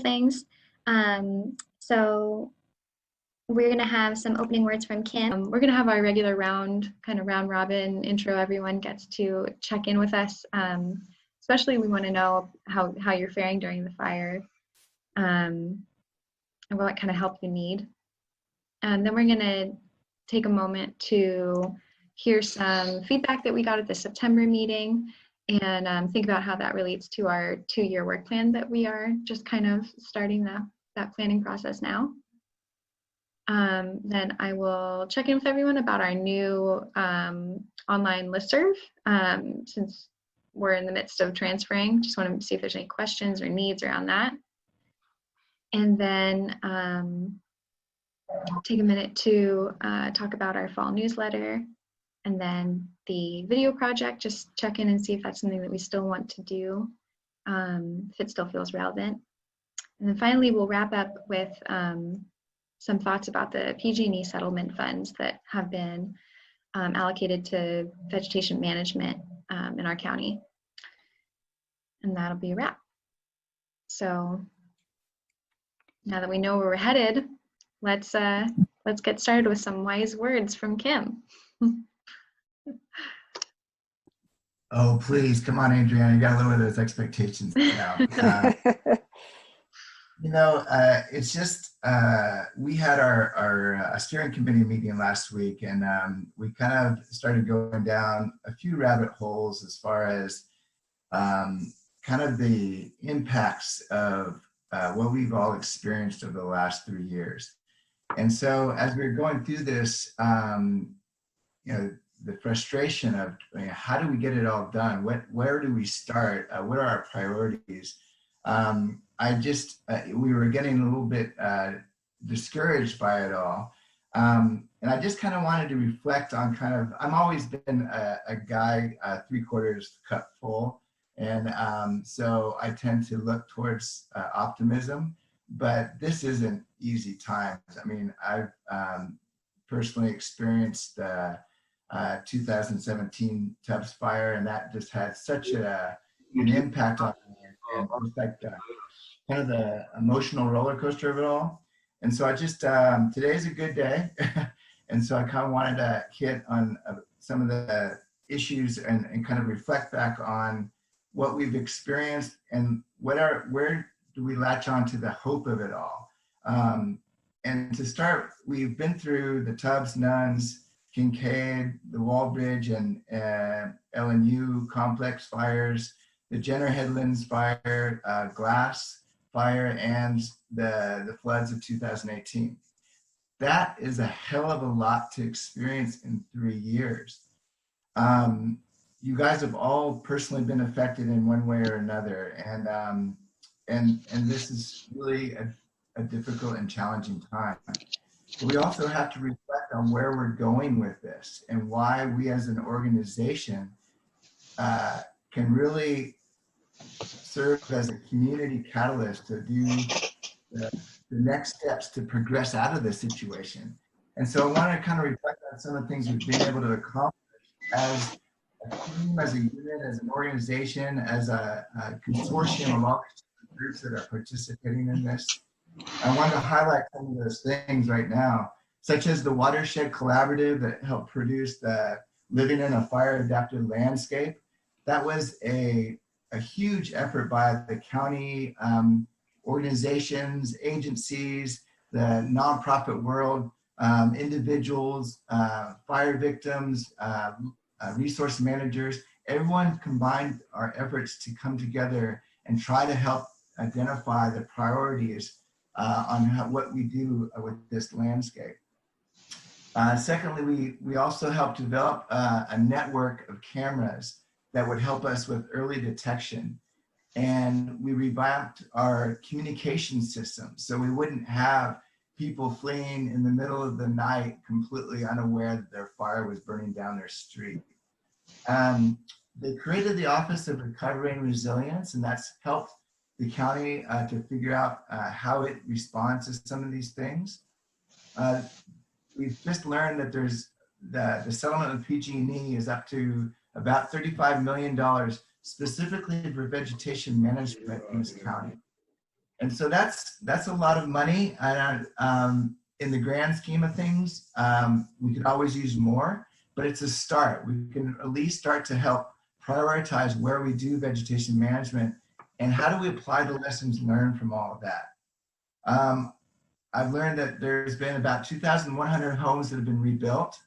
things. So we're going to have some opening words from Kim. We're going to have our regular round robin intro. Everyone gets to check in with us. Especially we want to know how you're faring during the fire, and what kind of help you need. And then we're going to take a moment to hear some feedback that we got at the September meeting, and think about how that relates to our 2-year work plan that we are just kind of starting that planning process now. Then I will check in with everyone about our new online listserv, since we're in the midst of transferring. Just want to see if there's any questions or needs around that. And then take a minute to talk about our fall newsletter, and then the video project, just check in and see if that's something that we still want to do, if it still feels relevant. And then finally, we'll wrap up with some thoughts about the PG&E settlement funds that have been allocated to vegetation management in our county. And that'll be a wrap. So now that we know where we're headed, let's get started with some wise words from Kim. Oh, please, come on, Adriana, you gotta lower those expectations now. You know, it's just, we had our steering committee meeting last week, and we kind of started going down a few rabbit holes as far as kind of the impacts of what we've all experienced over the last 3 years. And so as we were going through this, you know, the frustration of, you know, how do we get it all done? Where do we start? What are our priorities? We were getting a little bit discouraged by it all. And I just kind of wanted to reflect on I've always been a guy 3/4 cup full. And so I tend to look towards optimism, but this isn't easy times. I mean, I've personally experienced the 2017 Tubbs fire, and that just had such an impact on me, and just like kind of the emotional roller coaster of it all. And so I just, today's a good day. And so I kind of wanted to hit on some of the issues and kind of reflect back on what we've experienced and where do we latch on to the hope of it all. And to start, we've been through the Tubbs, Nuns, Kincaid, the Wall Bridge and LNU complex fires, the Jenner Headlands fire, Glass fire, and the floods of 2018. That is a hell of a lot to experience in 3 years. You guys have all personally been affected in one way or another, and this is really a difficult and challenging time. But we also have to reflect on where we're going with this and why we as an organization can really serve as a community catalyst to do the next steps to progress out of this situation. And so I want to kind of reflect on some of the things we've been able to accomplish as a team, as a unit, as an organization, as a consortium of all groups that are participating in this. I want to highlight some of those things right now, such as the Watershed Collaborative that helped produce the Living in a Fire Adapted Landscape. That was a huge effort by the county, organizations, agencies, the nonprofit world, individuals, fire victims, resource managers. Everyone combined our efforts to come together and try to help identify the priorities on what we do with this landscape. Secondly, we also helped develop a network of cameras that would help us with early detection. And we revamped our communication system so we wouldn't have people fleeing in the middle of the night completely unaware that their fire was burning down their street. They created the Office of Recovery and Resilience, and that's helped the county to figure out how it responds to some of these things. We've just learned that there's the settlement of PG&E is up to about $35 million specifically for vegetation management in this county. And so that's a lot of money. And in the grand scheme of things, we could always use more, but it's a start. We can at least start to help prioritize where we do vegetation management and how do we apply the lessons learned from all of that. I've learned that there's been about 2,100 homes that have been rebuilt.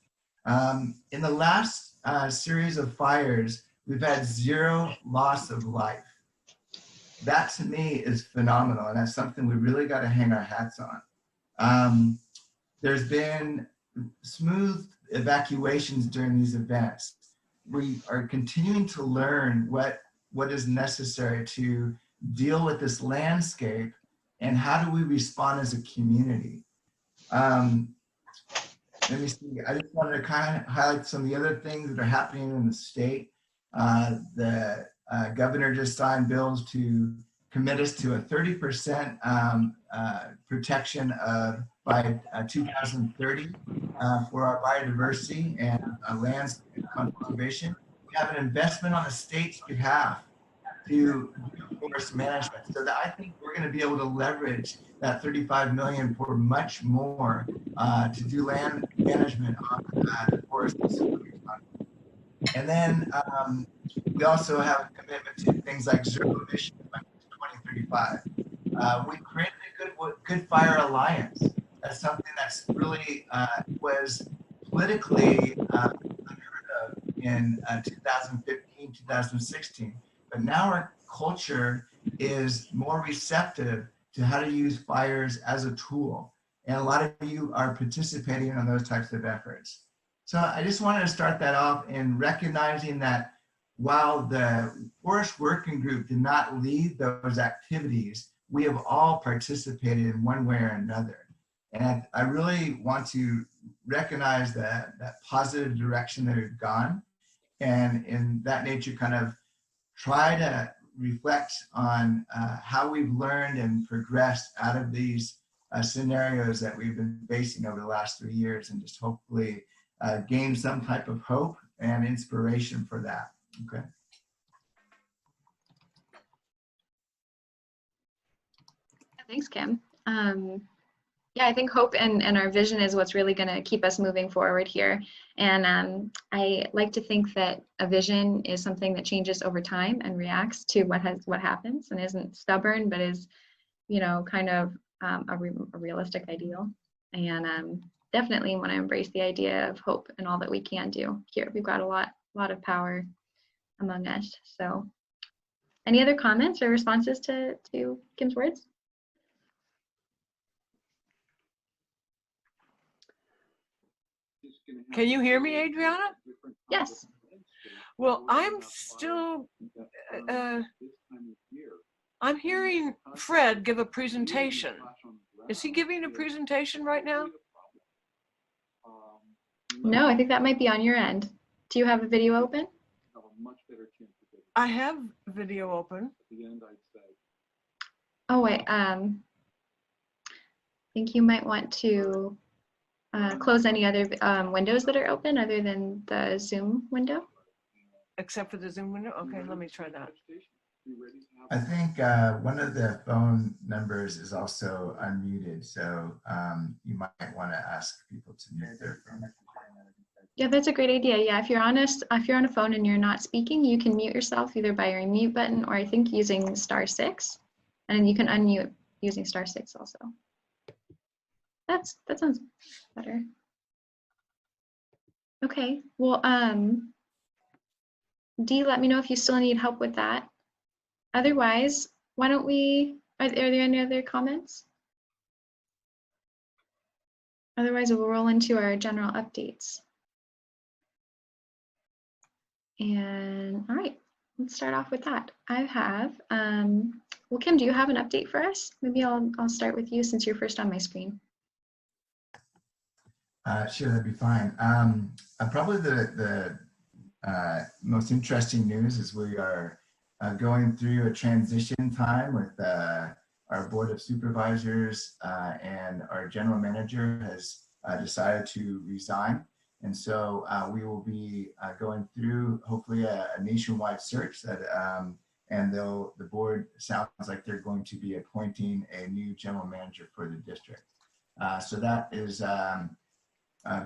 In the last series of fires, we've had 0 loss of life. That to me is phenomenal, and that's something we really got to hang our hats on. There's been smooth evacuations during these events. We are continuing to learn what is necessary to deal with this landscape and how do we respond as a community. Let me see, I just wanted to kind of highlight some of the other things that are happening in the state. The governor just signed bills to commit us to a 30% protection by 2030 for our biodiversity and landscape conservation. We have an investment on the state's behalf to do forest management, so that I think we're going to be able to leverage that 35 million for much more to do land management on the forest. And then we also have a commitment to things like zero emissions by 2035. We created a Good Fire Alliance. That's something that's really was politically unheard of in 2015, 2016. But now our culture is more receptive to how to use fires as a tool. And a lot of you are participating in those types of efforts. So I just wanted to start that off in recognizing that while the Forest Working Group did not lead those activities, we have all participated in one way or another. And I really want to recognize that positive direction that we've gone, and in that nature kind of try to reflect on how we've learned and progressed out of these scenarios that we've been facing over the last 3 years, and just hopefully gain some type of hope and inspiration for that. Okay. Thanks, Kim. Yeah, I think hope and our vision is what's really going to keep us moving forward here. And I like to think that a vision is something that changes over time and reacts to what happens, and isn't stubborn, but is, you know, kind of a realistic ideal. And definitely want to embrace the idea of hope and all that we can do here. We've got a lot of power among us. So, any other comments or responses to Kim's words? Can you hear me, Adriana? Yes. Well, I'm still, I'm hearing Fred give a presentation. Is he giving a presentation right now? No, I think that might be on your end. Do you have a video open? I have video open. Oh, wait, I think you might want to close any other windows that are open other than the Zoom window. Except for the Zoom window? Okay, let me try that. I think one of the phone numbers is also unmuted, so you might want to ask people to mute their phone. Yeah, that's a great idea. Yeah, if you're on a phone and you're not speaking, you can mute yourself either by your mute button, or I think using *6, and you can unmute using *6 also. That sounds better. Okay, well, Dee, let me know if you still need help with that. Otherwise, why don't we, are there any other comments? Otherwise, we'll roll into our general updates. And all right, let's start off with that. I have, well, Kim, do you have an update for us? Maybe I'll start with you since you're first on my screen. Sure, that'd be fine. Probably the most interesting news is we are going through a transition time with our Board of Supervisors, and our General Manager has decided to resign. And so we will be going through hopefully a nationwide search that and the board sounds like they're going to be appointing a new general manager for the district. So that is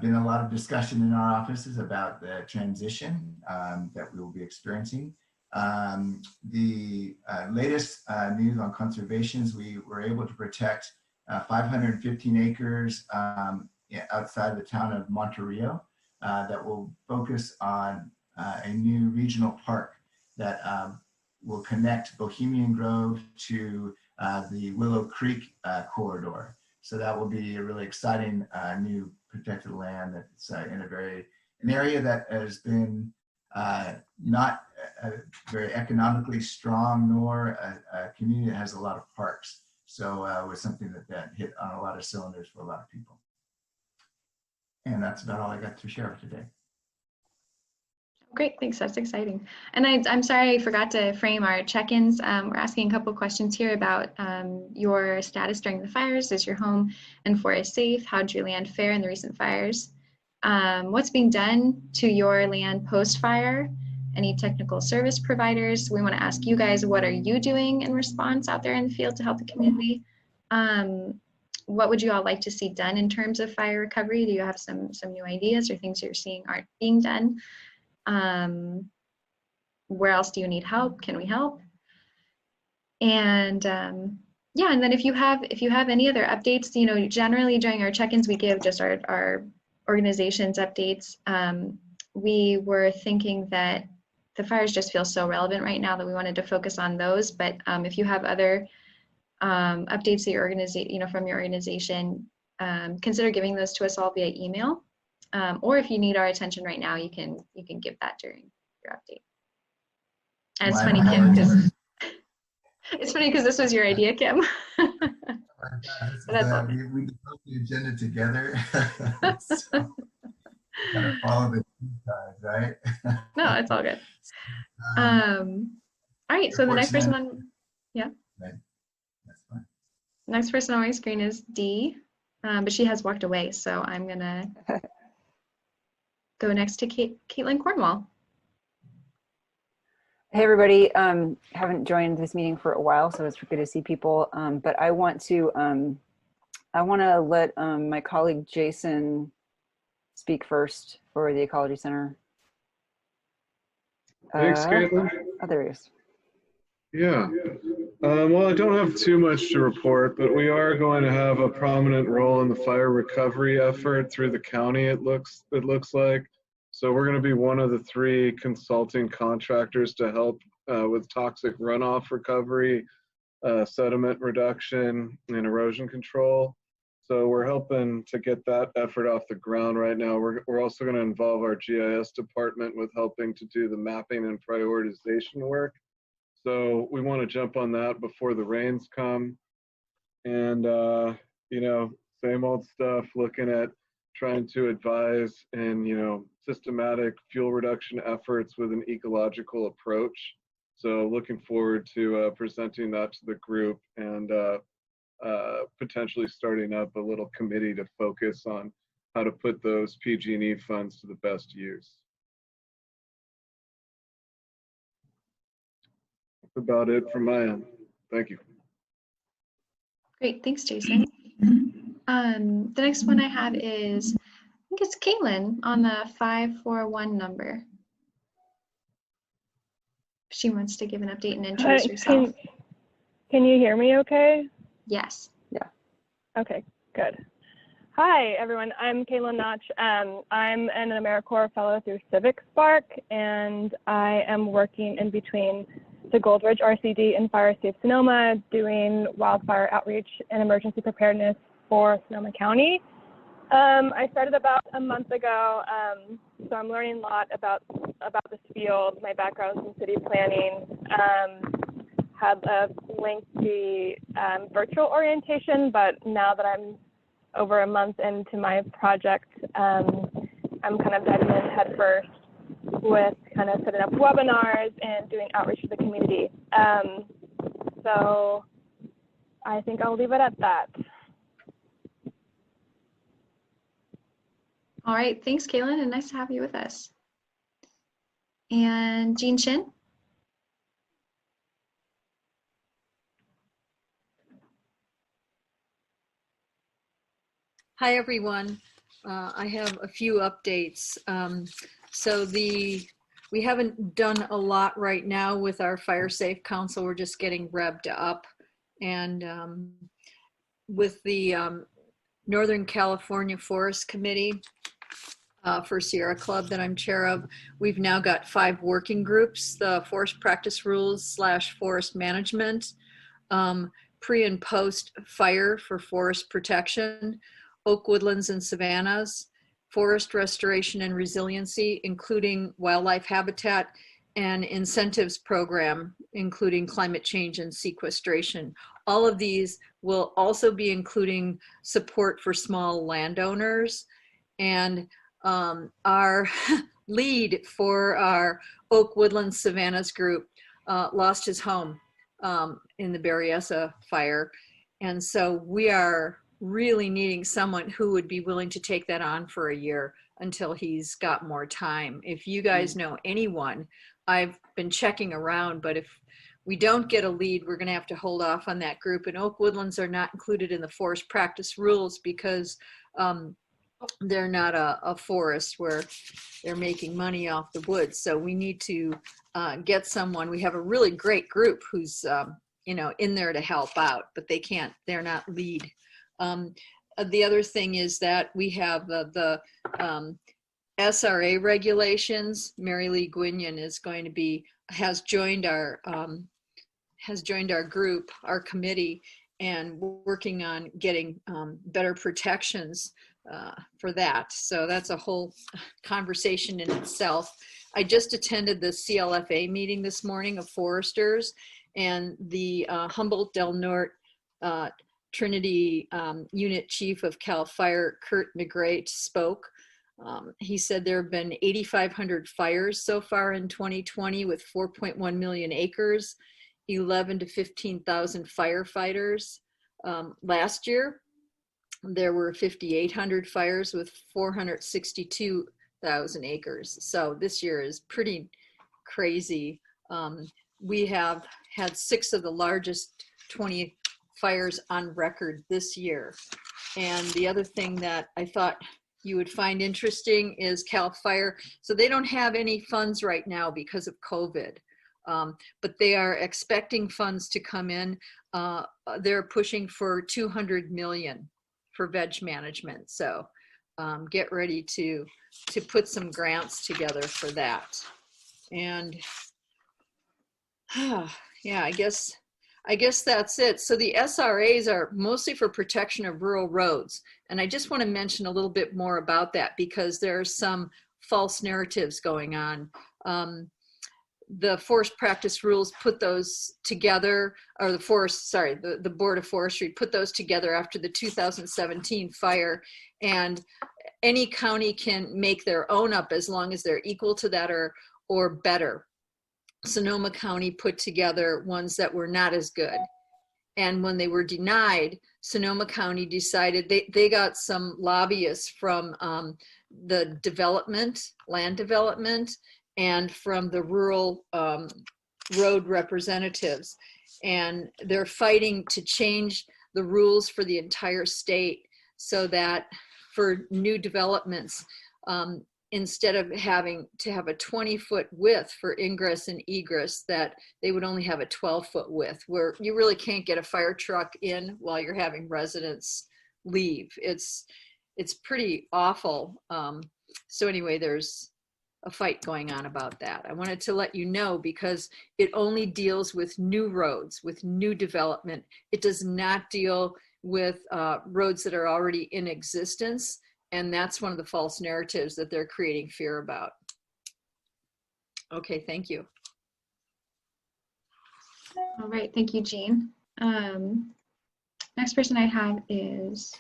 been a lot of discussion in our offices about the transition that we will be experiencing. The latest news on conservations, we were able to protect 515 acres outside the town of Monterrio that will focus on a new regional park that will connect Bohemian Grove to the Willow Creek corridor. So that will be a really exciting new protected land that's in an area that has been not very economically strong, nor a community that has a lot of parks. So it was something that hit on a lot of cylinders for a lot of people. And that's about all I got to share today. Great, thanks, that's exciting. And I'm sorry I forgot to frame our check-ins. We're asking a couple questions here about your status during the fires. Is your home and forest safe? How did your land fare in the recent fires? What's being done to your land post-fire? Any technical service providers? We want to ask you guys, what are you doing in response out there in the field to help the community? What would you all like to see done in terms of fire recovery? Do you have some new ideas or things you're seeing aren't being done? Where else do you need help? Can we help? And yeah, and then if you have any other updates, you know, generally during our check-ins we give just our organization's updates. We were thinking that the fires just feel so relevant right now that we wanted to focus on those. But if you have other updates that your organization, from your organization, consider giving those to us all via email. Or if you need our attention right now, you can give that during your update. And it's funny, Kim, because this was your idea, Kim. We developed the agenda together. So, gotta follow the guys, right? No, it's all good. All right, so the next person on, yeah. Right. That's fine. Next person on my screen is Dee, but she has walked away, so I'm gonna go next to Cailin Cornwall. Hey everybody, haven't joined this meeting for a while, so it's good to see people. But I want to let my colleague Jason speak first for the Ecology Center. Thanks, Caitlin. Oh, there he is. Yeah. Well, I don't have too much to report, but we are going to have a prominent role in the fire recovery effort through the county, it looks like. So we're going to be one of the 3 consulting contractors to help with toxic runoff recovery, sediment reduction, and erosion control. So we're helping to get that effort off the ground right now. We're also going to involve our GIS department with helping to do the mapping and prioritization work. So we want to jump on that before the rains come. And, same old stuff, looking at trying to advise and, systematic fuel reduction efforts with an ecological approach. So looking forward to presenting that to the group and potentially starting up a little committee to focus on how to put those PG&E funds to the best use. That's about it from my end. Thank you. Great, thanks, Jason. The next one I have is, I think it's Cailin on the 541 number. She wants to give an update and introduce herself. Can you hear me okay? Yes. Yeah. Okay, good. Hi, everyone. I'm Cailin Notch. I'm an AmeriCorps fellow through CivicSpark, and I am working in between the Goldridge RCD and Fire Safe Sonoma, doing wildfire outreach and emergency preparedness for Sonoma County. I started about a month ago, so I'm learning a lot about this field. My background is in city planning. Had a lengthy virtual orientation, but now that I'm over a month into my project, I'm kind of diving in head first with kind of setting up webinars and doing outreach to the community. So I think I'll leave it at that. All right, thanks, Cailin, and nice to have you with us. And Chinn? Hi, everyone. I have a few updates. We haven't done a lot right now with our Fire Safe Council. We're just getting revved up. And with the Northern California Forest Committee for Sierra Club that I'm chair of, we've now got 5 working groups: the Forest Practice Rules / Forest Management, pre and post fire for forest protection, oak woodlands and savannas, forest restoration and resiliency, including wildlife habitat, and incentives program, including climate change and sequestration. All of these will also be including support for small landowners. And our lead for our oak woodlands savannas group lost his home in the Berryessa fire. And so we are really needing someone who would be willing to take that on for a year until he's got more time. If you guys know anyone, I've been checking around, but if we don't get a lead, we're going to have to hold off on that group. And oak woodlands are not included in the forest practice rules because they're not a forest where they're making money off the woods. So we need to get someone. We have a really great group who's in there to help out, but they're not lead. The other thing is that we have the SRA regulations. Mary Lee Gwinion has joined our group, our committee, and working on getting better protections for that. So that's a whole conversation in itself. I just attended the CLFA meeting this morning of foresters, and the Humboldt Del Norte Trinity Unit Chief of CAL FIRE, Kurt McGray, spoke. He said there have been 8,500 fires so far in 2020 with 4.1 million acres, 11 to 15,000 firefighters. Last year, there were 5,800 fires with 462,000 acres. So this year is pretty crazy. We have had 6 of the largest 20 fires on record this year. And the other thing that I thought you would find interesting is CAL FIRE. So they don't have any funds right now because of COVID, but they are expecting funds to come in. They're pushing for 200 million for veg management. So get ready to put some grants together for that. And yeah, I guess that's it. So the SRAs are mostly for protection of rural roads. And I just want to mention a little bit more about that because there are some false narratives going on. The forest practice rules put those together, or the Board of Forestry put those together after the 2017 fire. And any county can make their own up as long as they're equal to that or better. Sonoma County put together ones that were not as good. And when they were denied, Sonoma County decided they got some lobbyists from the land development, and from the rural road representatives. And they're fighting to change the rules for the entire state so that for new developments, instead of having to have a 20-foot width for ingress and egress, that they would only have a 12-foot width, where you really can't get a fire truck in while you're having residents leave. It's pretty awful. So anyway, there's a fight going on about that. I wanted to let you know because it only deals with new roads, with new development. It does not deal with roads that are already in existence. And that's one of the false narratives that they're creating fear about. Okay, thank you. All right, thank you, Jeanne. Next person I have is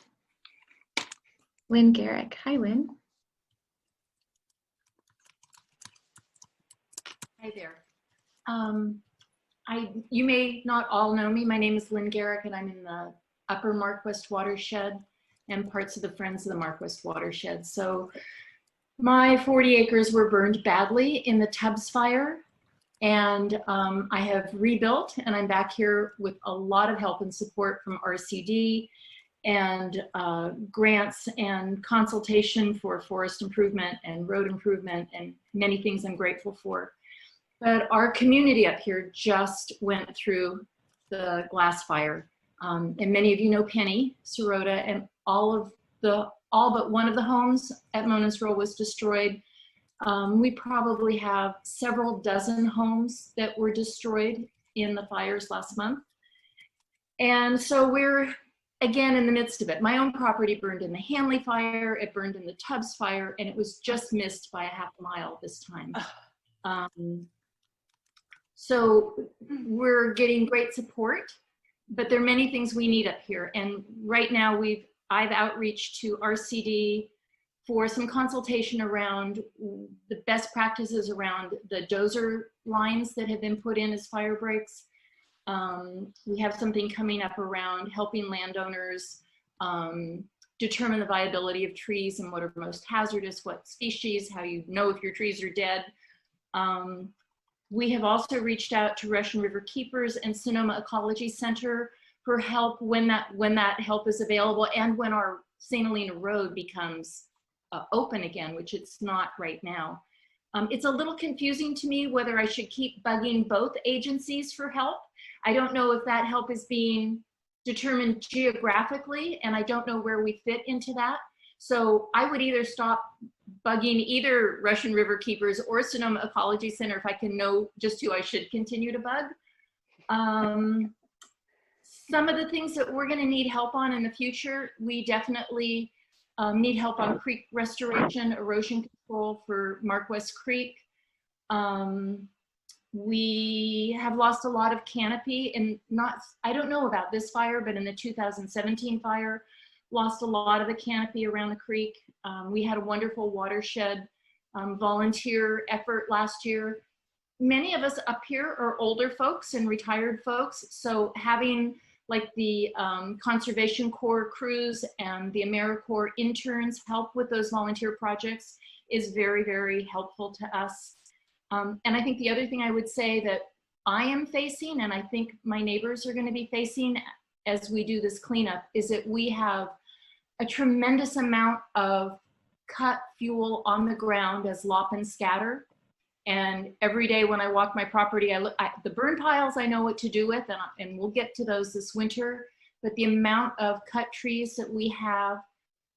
Lynn Garrick. Hi, Lynn. Hi there. You may not all know me. My name is Lynn Garrick, and I'm in the Upper Markwest Watershed and parts of the Friends of the Markwest Watershed. So my 40 acres were burned badly in the Tubbs fire, and I have rebuilt, and I'm back here with a lot of help and support from RCD and grants and consultation for forest improvement and road improvement and many things I'm grateful for. But our community up here just went through the glass fire. And many of you know Penny, Sirota, and all but one of the homes at Mona's Row was destroyed. We probably have several dozen homes that were destroyed in the fires last month. And so we're again in the midst of it. My own property burned in the Hanley fire, it burned in the Tubbs fire, and it was just missed by a half a mile this time. So we're getting great support, but there are many things we need up here. And right now I've outreached to RCD for some consultation around the best practices around the dozer lines that have been put in as fire breaks. We have something coming up around helping landowners determine the viability of trees and what are most hazardous, what species, how you know if your trees are dead. We have also reached out to Russian River Keepers and Sonoma Ecology Center for help when that help is available and when our St. Helena Road becomes open again, which it's not right now. It's a little confusing to me whether I should keep bugging both agencies for help. I don't know if that help is being determined geographically, and I don't know where we fit into that. So I would either stop bugging either Russian River Keepers or Sonoma Ecology Center if I can know just who I should continue to bug. Some of the things that we're going to need help on in the future, we definitely need help on creek restoration, erosion control for Mark West Creek. We have lost a lot of canopy, and I don't know about this fire, but in the 2017 fire, lost a lot of the canopy around the creek. We had a wonderful watershed volunteer effort last year. Many of us up here are older folks and retired folks, so having like the Conservation Corps crews and the AmeriCorps interns help with those volunteer projects is very, very helpful to us. And I think the other thing I would say that I am facing, and I think my neighbors are going to be facing as we do this cleanup, is that we have a tremendous amount of cut fuel on the ground as lop and scatter. And every day when I walk my property, I look at the burn piles. I know what to do with, and we'll get to those this winter. But the amount of cut trees that we have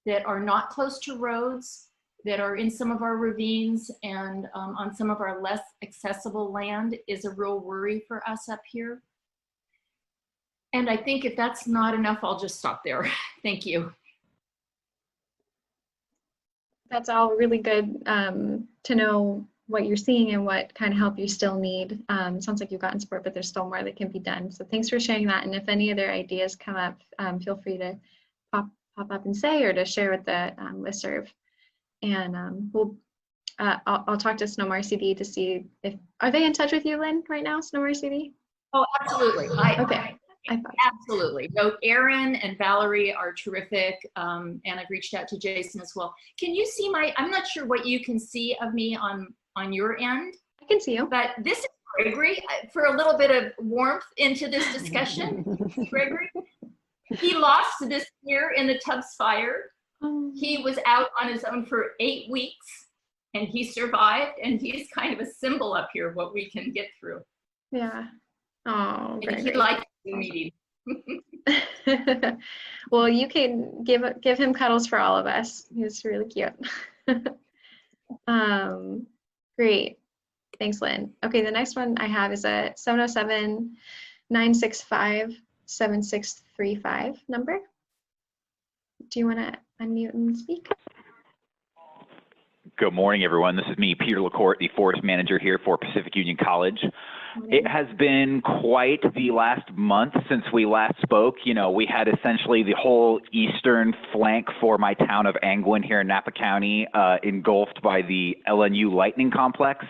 that are not close to roads, that are in some of our ravines and on some of our less accessible land is a real worry for us up here. And I think if that's not enough, I'll just stop there. Thank you. That's all really good to know what you're seeing and what kind of help you still need. Sounds like you've gotten support, but there's still more that can be done. So thanks for sharing that. And if any other ideas come up, feel free to pop up and say, or to share with the listserv. And I'll talk to Sonoma RCD to see if, are they in touch with you, Lynn, right now, Sonoma RCD? Oh, absolutely. Okay. Absolutely. No, Aaron and Valerie are terrific. And I've reached out to Jason as well. Can you see I'm not sure what you can see of me on your end. I can see you. But this is Gregory, for a little bit of warmth into this discussion. Gregory, he lost this year in the Tubbs fire. He was out on his own for 8 weeks and he survived, and he's kind of a symbol up here of what we can get through. Yeah. Oh, and he liked the meeting. Well, you can give him cuddles for all of us. He's really cute. Great. Thanks, Lynn. Okay, the next one I have is a 707-965-7635 number. Do you want to unmute and speak? Good morning, everyone. This is me, Peter LeCourt, the forest manager here for Pacific Union College. It has been quite the last month since we last spoke. You know, we had essentially the whole eastern flank for my town of Angwin here in Napa County engulfed by the LNU lightning complex.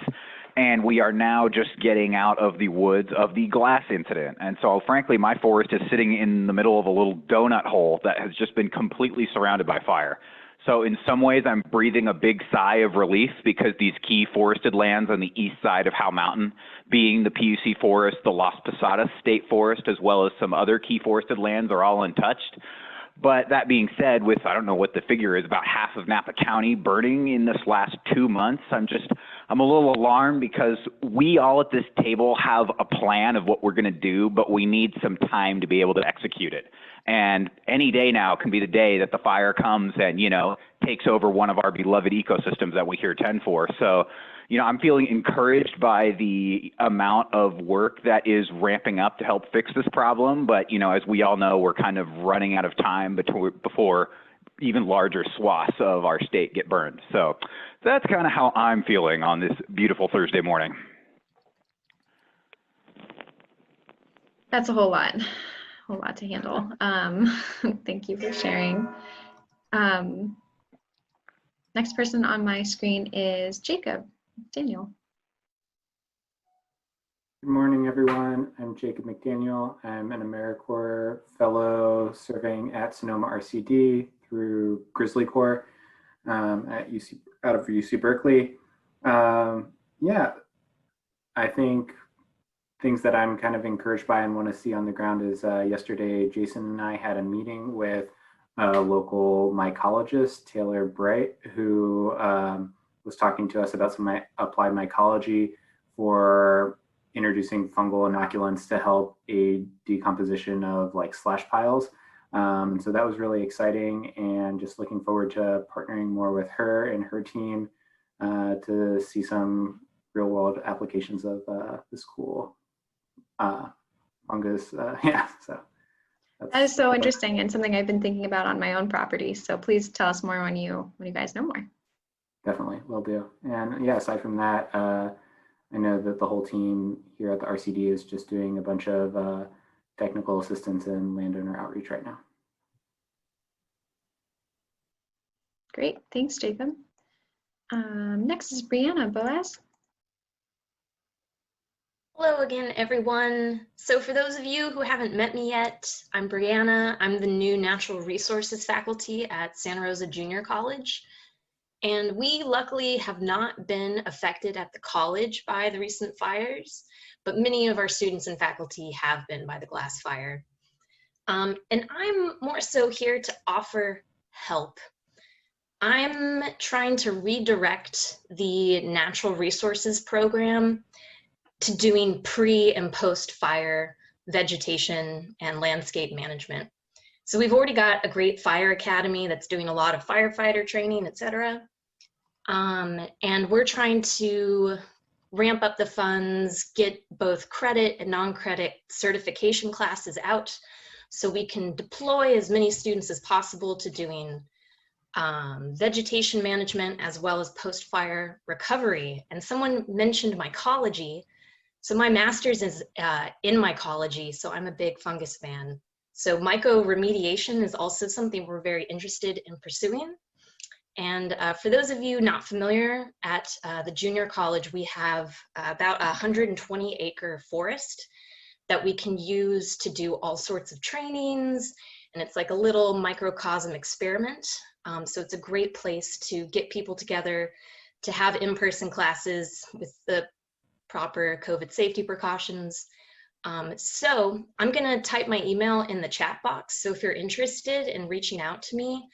And we are now just getting out of the woods of the glass incident. And so, frankly, my forest is sitting in the middle of a little donut hole that has just been completely surrounded by fire. So in some ways, I'm breathing a big sigh of relief because these key forested lands on the east side of Howe Mountain, being the PUC forest, the Las Posadas State Forest, as well as some other key forested lands, are all untouched. But that being said, with, I don't know what the figure is, about half of Napa County burning in this last 2 months, I'm a little alarmed because we all at this table have a plan of what we're going to do, but we need some time to be able to execute it. And any day now can be the day that the fire comes and, you know, takes over one of our beloved ecosystems that we here tend for. So, you know, I'm feeling encouraged by the amount of work that is ramping up to help fix this problem. But, you know, as we all know, we're kind of running out of time before even larger swaths of our state get burned. So that's kind of how I'm feeling on this beautiful Thursday morning. That's a whole lot to handle. Thank you for sharing. Next person on my screen is Jacob McDaniel. Good morning, everyone. I'm Jacob McDaniel. I'm an AmeriCorps fellow serving at Sonoma RCD through Grizzly Corps at out of UC Berkeley. Yeah, I think things that I'm kind of encouraged by and want to see on the ground is yesterday, Jason and I had a meeting with a local mycologist, Taylor Bright, who was talking to us about some applied mycology for introducing fungal inoculants to help aid decomposition of like slash piles. So that was really exciting, and just looking forward to partnering more with her and her team to see some real world applications of this cool fungus. Yeah, so. That is so interesting and something I've been thinking about on my own property. So please tell us more when you guys know more. Definitely, will do. And yeah, aside from that, I know that the whole team here at the RCD is just doing a bunch of technical assistance and landowner outreach right now. Great, thanks, Jacob. Next is Briana. Boaz. Hello again, everyone. So for those of you who haven't met me yet, I'm Briana. I'm the new Natural Resources faculty at Santa Rosa Junior College. And we luckily have not been affected at the college by the recent fires, but many of our students and faculty have been by the glass fire. And I'm more so here to offer help. I'm trying to redirect the Natural Resources program to doing pre and post fire vegetation and landscape management. So we've already got a great fire academy that's doing a lot of firefighter training, etc. And we're trying to ramp up the funds, get both credit and non-credit certification classes out so we can deploy as many students as possible to doing vegetation management as well as post-fire recovery. And someone mentioned mycology. So my master's is in mycology, so I'm a big fungus fan. So mycoremediation is also something we're very interested in pursuing. And for those of you not familiar, at the junior college, we have about a 120-acre forest that we can use to do all sorts of trainings. And it's like a little microcosm experiment. So it's a great place to get people together, to have in-person classes with the proper COVID safety precautions. So I'm gonna type my email in the chat box. So if you're interested in reaching out to me,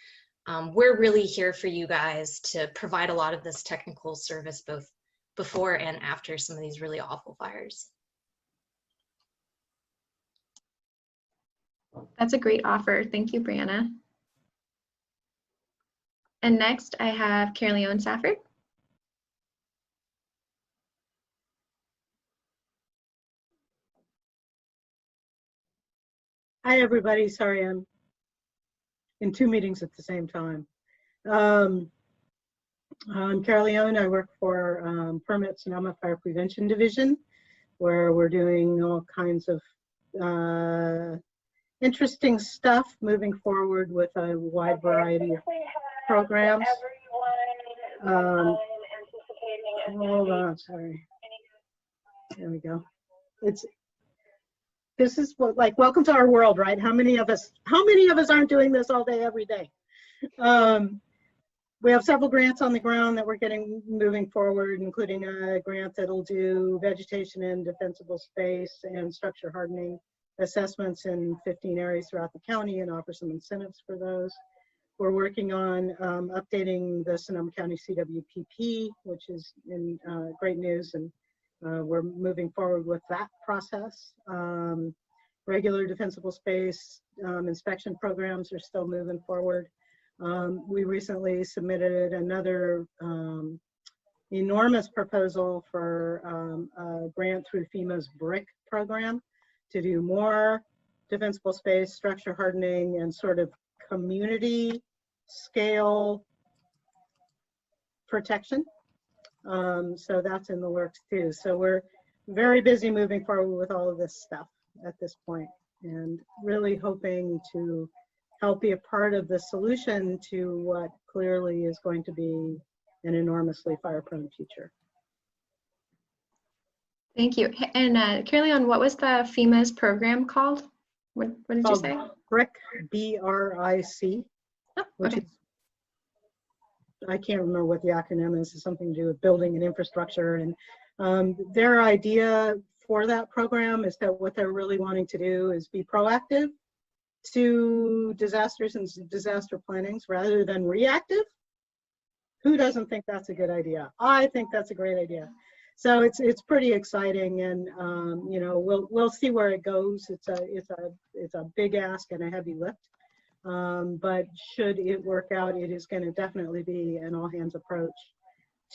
we're really here for you guys to provide a lot of this technical service both before and after some of these really awful fires. That's a great offer. Thank you, Briana. And next I have Caerleon Safford. Hi, everybody. Sorry, I'm in 2 meetings at the same time. I'm Caerleon. I work for Permit Sonoma Fire Prevention Division, where we're doing all kinds of interesting stuff moving forward with a wide variety of programs. Hold on, sorry. There we go. This is what, like, welcome to our world, right? How many of us aren't doing this all day, every day? We have several grants on the ground that we're getting moving forward, including a grant that'll do vegetation in defensible space and structure hardening assessments in 15 areas throughout the county and offer some incentives for those. We're working on updating the Sonoma County CWPP, which is in great news, and we're moving forward with that process. Regular defensible space inspection programs are still moving forward. We recently submitted another enormous proposal for a grant through FEMA's BRIC program to do more defensible space, structure hardening, and sort of community scale protection. So that's in the works too. So we're very busy moving forward with all of this stuff at this point, and really hoping to help be a part of the solution to what clearly is going to be an enormously fire-prone future. Thank you. And Caerleon, what was the FEMA's program called? What did you say? BRIC, B-R-I-C, which is, I can't remember what the acronym is. It's something to do with building and infrastructure. And their idea for that program is that what they're really wanting to do is be proactive to disasters and disaster plannings rather than reactive. Who doesn't think that's a good idea? I think that's a great idea. So it's pretty exciting, and you know, we'll see where it goes. It's a big ask and a heavy lift, but should it work out, it is going to definitely be an all-hands approach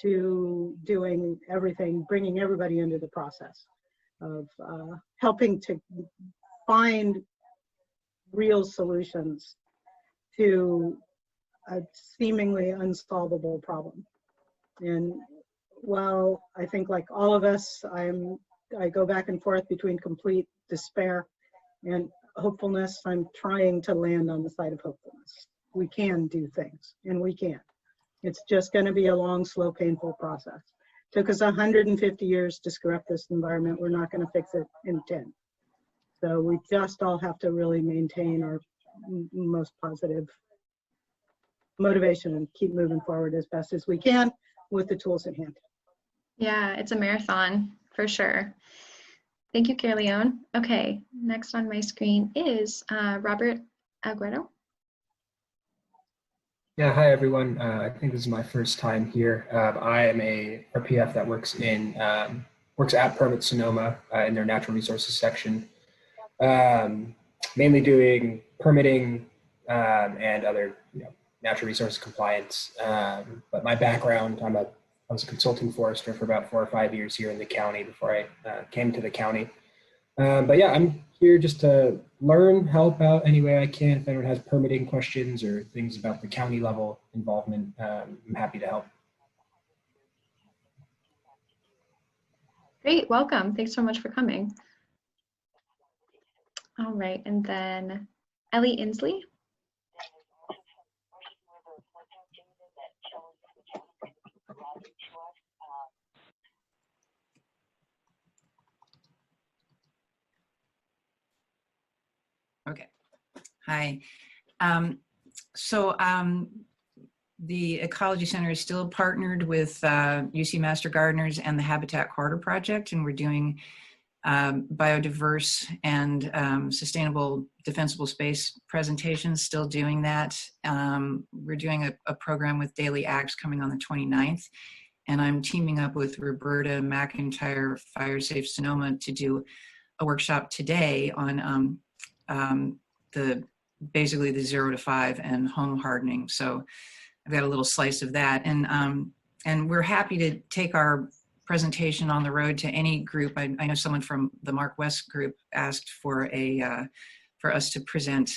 to doing everything, bringing everybody into the process of helping to find real solutions to a seemingly unsolvable problem. And while I think, like all of us, I go back and forth between complete despair and hopefulness. I'm trying to land on the side of hopefulness. We can do things, and we can. It's just going to be a long, slow, painful process. Took us 150 years to screw up this environment. We're not going to fix it in 10. So we just all have to really maintain our most positive motivation and keep moving forward as best as we can with the tools at hand. Yeah, it's a marathon for sure. Thank you, Caerleon. Okay, next on my screen is Robert Aguero. Yeah, hi everyone. I think this is my first time here. I am a RPF that works at Permit Sonoma in their natural resources section, mainly doing permitting and other natural resource compliance. But my background, I was a consulting forester for about 4 or 5 years here in the county before I came to the county. But yeah, I'm here just to learn, help out any way I can. If anyone has permitting questions or things about the county level involvement, I'm happy to help. Great, welcome. Thanks so much for coming. All right, and then Ellie Insley. Okay, hi. The Ecology Center is still partnered with UC Master Gardeners and the Habitat Corridor Project, and we're doing biodiverse and sustainable defensible space presentations, still doing that. We're doing a program with Daily Acts coming on the 29th, and I'm teaming up with Roberta McIntyre, Fire Safe Sonoma, to do a workshop today on basically the 0 to 5 and home hardening. So I've got a little slice of that, and we're happy to take our presentation on the road to any group. I know someone from the Mark West group asked for us to present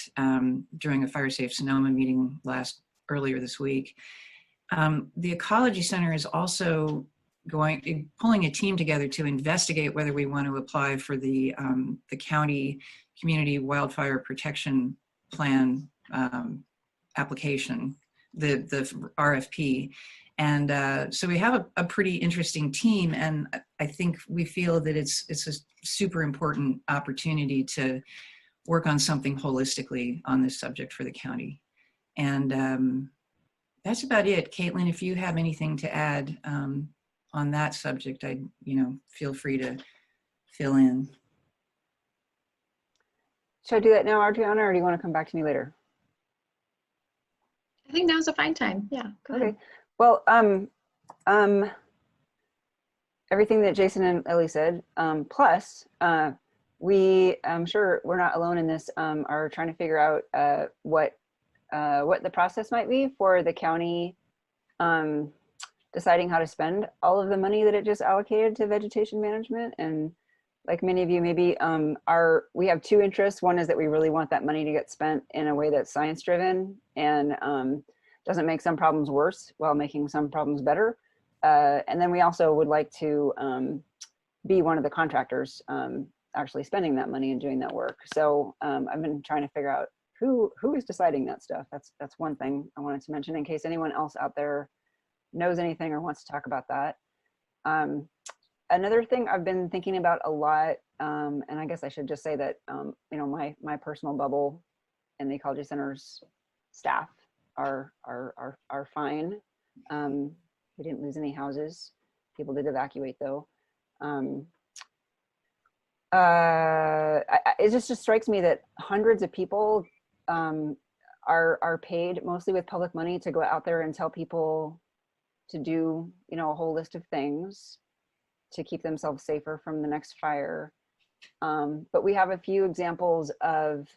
during a Fire Safe Sonoma meeting earlier this week. The Ecology Center is also pulling a team together to investigate whether we want to apply for the county community wildfire protection plan application, the RFP. And so we have a pretty interesting team, and I think we feel that it's a super important opportunity to work on something holistically on this subject for the county. And that's about it. Caitlin, if you have anything to add on that subject, feel free to fill in. Should I do that now, Adriana, or do you want to come back to me later? I think now's a fine time. Yeah, go ahead. Well, everything that Jason and Ellie said, plus I'm sure we're not alone in this, are trying to figure out what the process might be for the county deciding how to spend all of the money that it just allocated to vegetation management. And like many of you, maybe we have two interests. One is that we really want that money to get spent in a way that's science driven and doesn't make some problems worse while making some problems better. And then we also would like to be one of the contractors actually spending that money and doing that work. So I've been trying to figure out who is deciding that stuff. That's one thing I wanted to mention in case anyone else out there knows anything or wants to talk about that. Another thing I've been thinking about a lot, and I guess I should just say that my personal bubble and the Ecology Center's staff are fine. We didn't lose any houses. People did evacuate though. It just strikes me that hundreds of people are paid mostly with public money to go out there and tell people to do, a whole list of things to keep themselves safer from the next fire. But we have a few examples of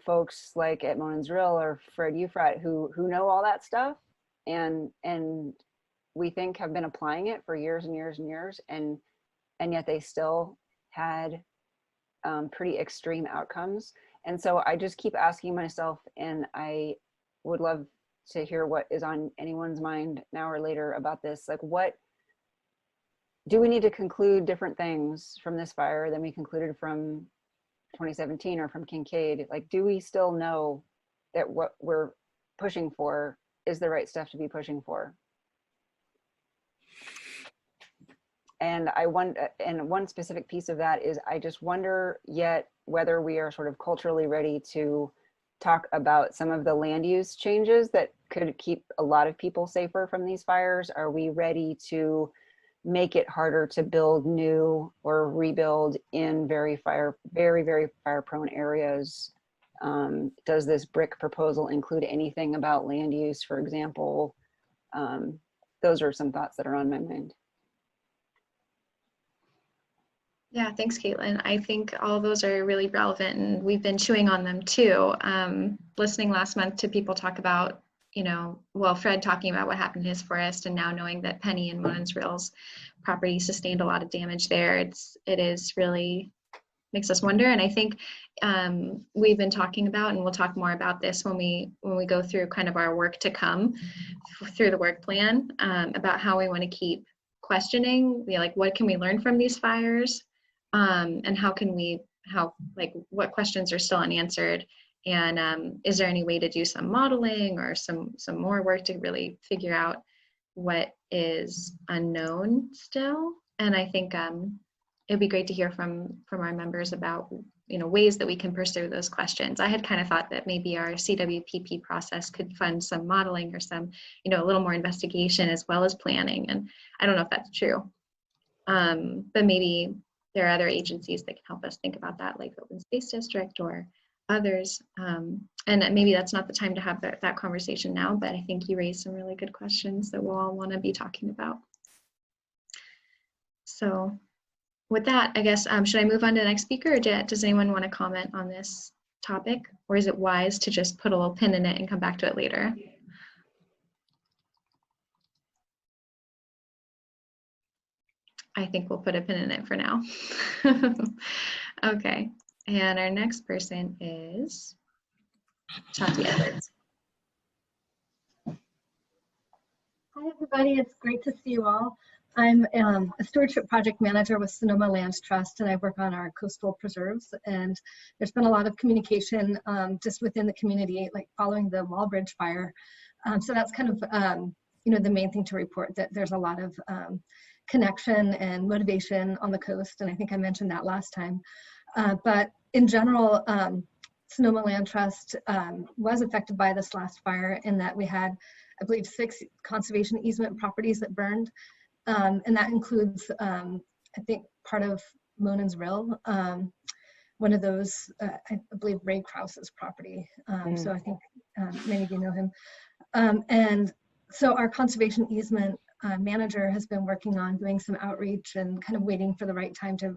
folks like at Monan's Rill or Fred Ufrat who know all that stuff and we think have been applying it for years and years and years, and yet they still had pretty extreme outcomes. And so I just keep asking myself, and I would love to hear what is on anyone's mind now or later about this. Like, what do we need to conclude different things from this fire than we concluded from 2017 or from Kincaid? Like, do we still know that what we're pushing for is the right stuff to be pushing for? And one specific piece of that is I just wonder yet whether we are sort of culturally ready to talk about some of the land use changes that could keep a lot of people safer from these fires. Are we ready to make it harder to build new or rebuild in very, very fire prone areas? Does this BRIC proposal include anything about land use, for example? Those are some thoughts that are on my mind. Yeah, thanks, Caitlin. I think all of those are really relevant, and we've been chewing on them too. Listening last month to people talk about, Fred talking about what happened in his forest, and now knowing that Penny and Monan's Rill's property sustained a lot of damage there. It is really makes us wonder. And I think we've been talking about, and we'll talk more about this when we go through kind of our work to come through the work plan, about how we want to keep questioning, like, what can we learn from these fires? And what questions are still unanswered, and is there any way to do some modeling or some more work to really figure out what is unknown still? And I think it'd be great to hear from our members about ways that we can pursue those questions. I had kind of thought that maybe our CWPP process could fund some modeling or some a little more investigation as well as planning, and I don't know if that's true, but maybe there are other agencies that can help us think about that, like Open Space District or others. And maybe that's not the time to have that conversation now, but I think you raised some really good questions that we'll all want to be talking about. So with that, I guess, should I move on to the next speaker, or does anyone want to comment on this topic? Or is it wise to just put a little pin in it and come back to it later? I think we'll put a pin in it for now. Okay, and our next person is Chucky Edwards. Hi everybody, it's great to see you all. I'm a stewardship project manager with Sonoma Land Trust, and I work on our coastal preserves. And there's been a lot of communication just within the community, like following the Wallbridge fire. So that's kind of the main thing to report, that there's a lot of connection and motivation on the coast, and I think I mentioned that last time. But in general, Sonoma Land Trust was affected by this last fire in that we had, I believe, 6 conservation easement properties that burned, and that includes, I think, part of Monan's Rill, one of those, I believe Ray Krause's property. So I think many of you know him. And so our conservation easement manager has been working on doing some outreach and kind of waiting for the right time to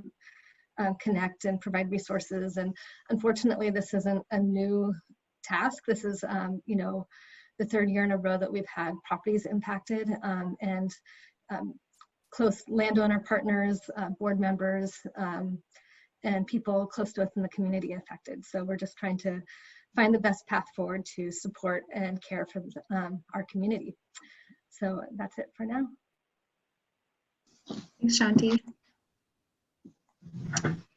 connect and provide resources. And unfortunately, this isn't a new task. This is, you know, the third year in a row that we've had properties impacted, and close landowner partners, board members, and people close to us in the community affected. So we're just trying to find the best path forward to support and care for our community. So that's it for now. Thanks, Shanti.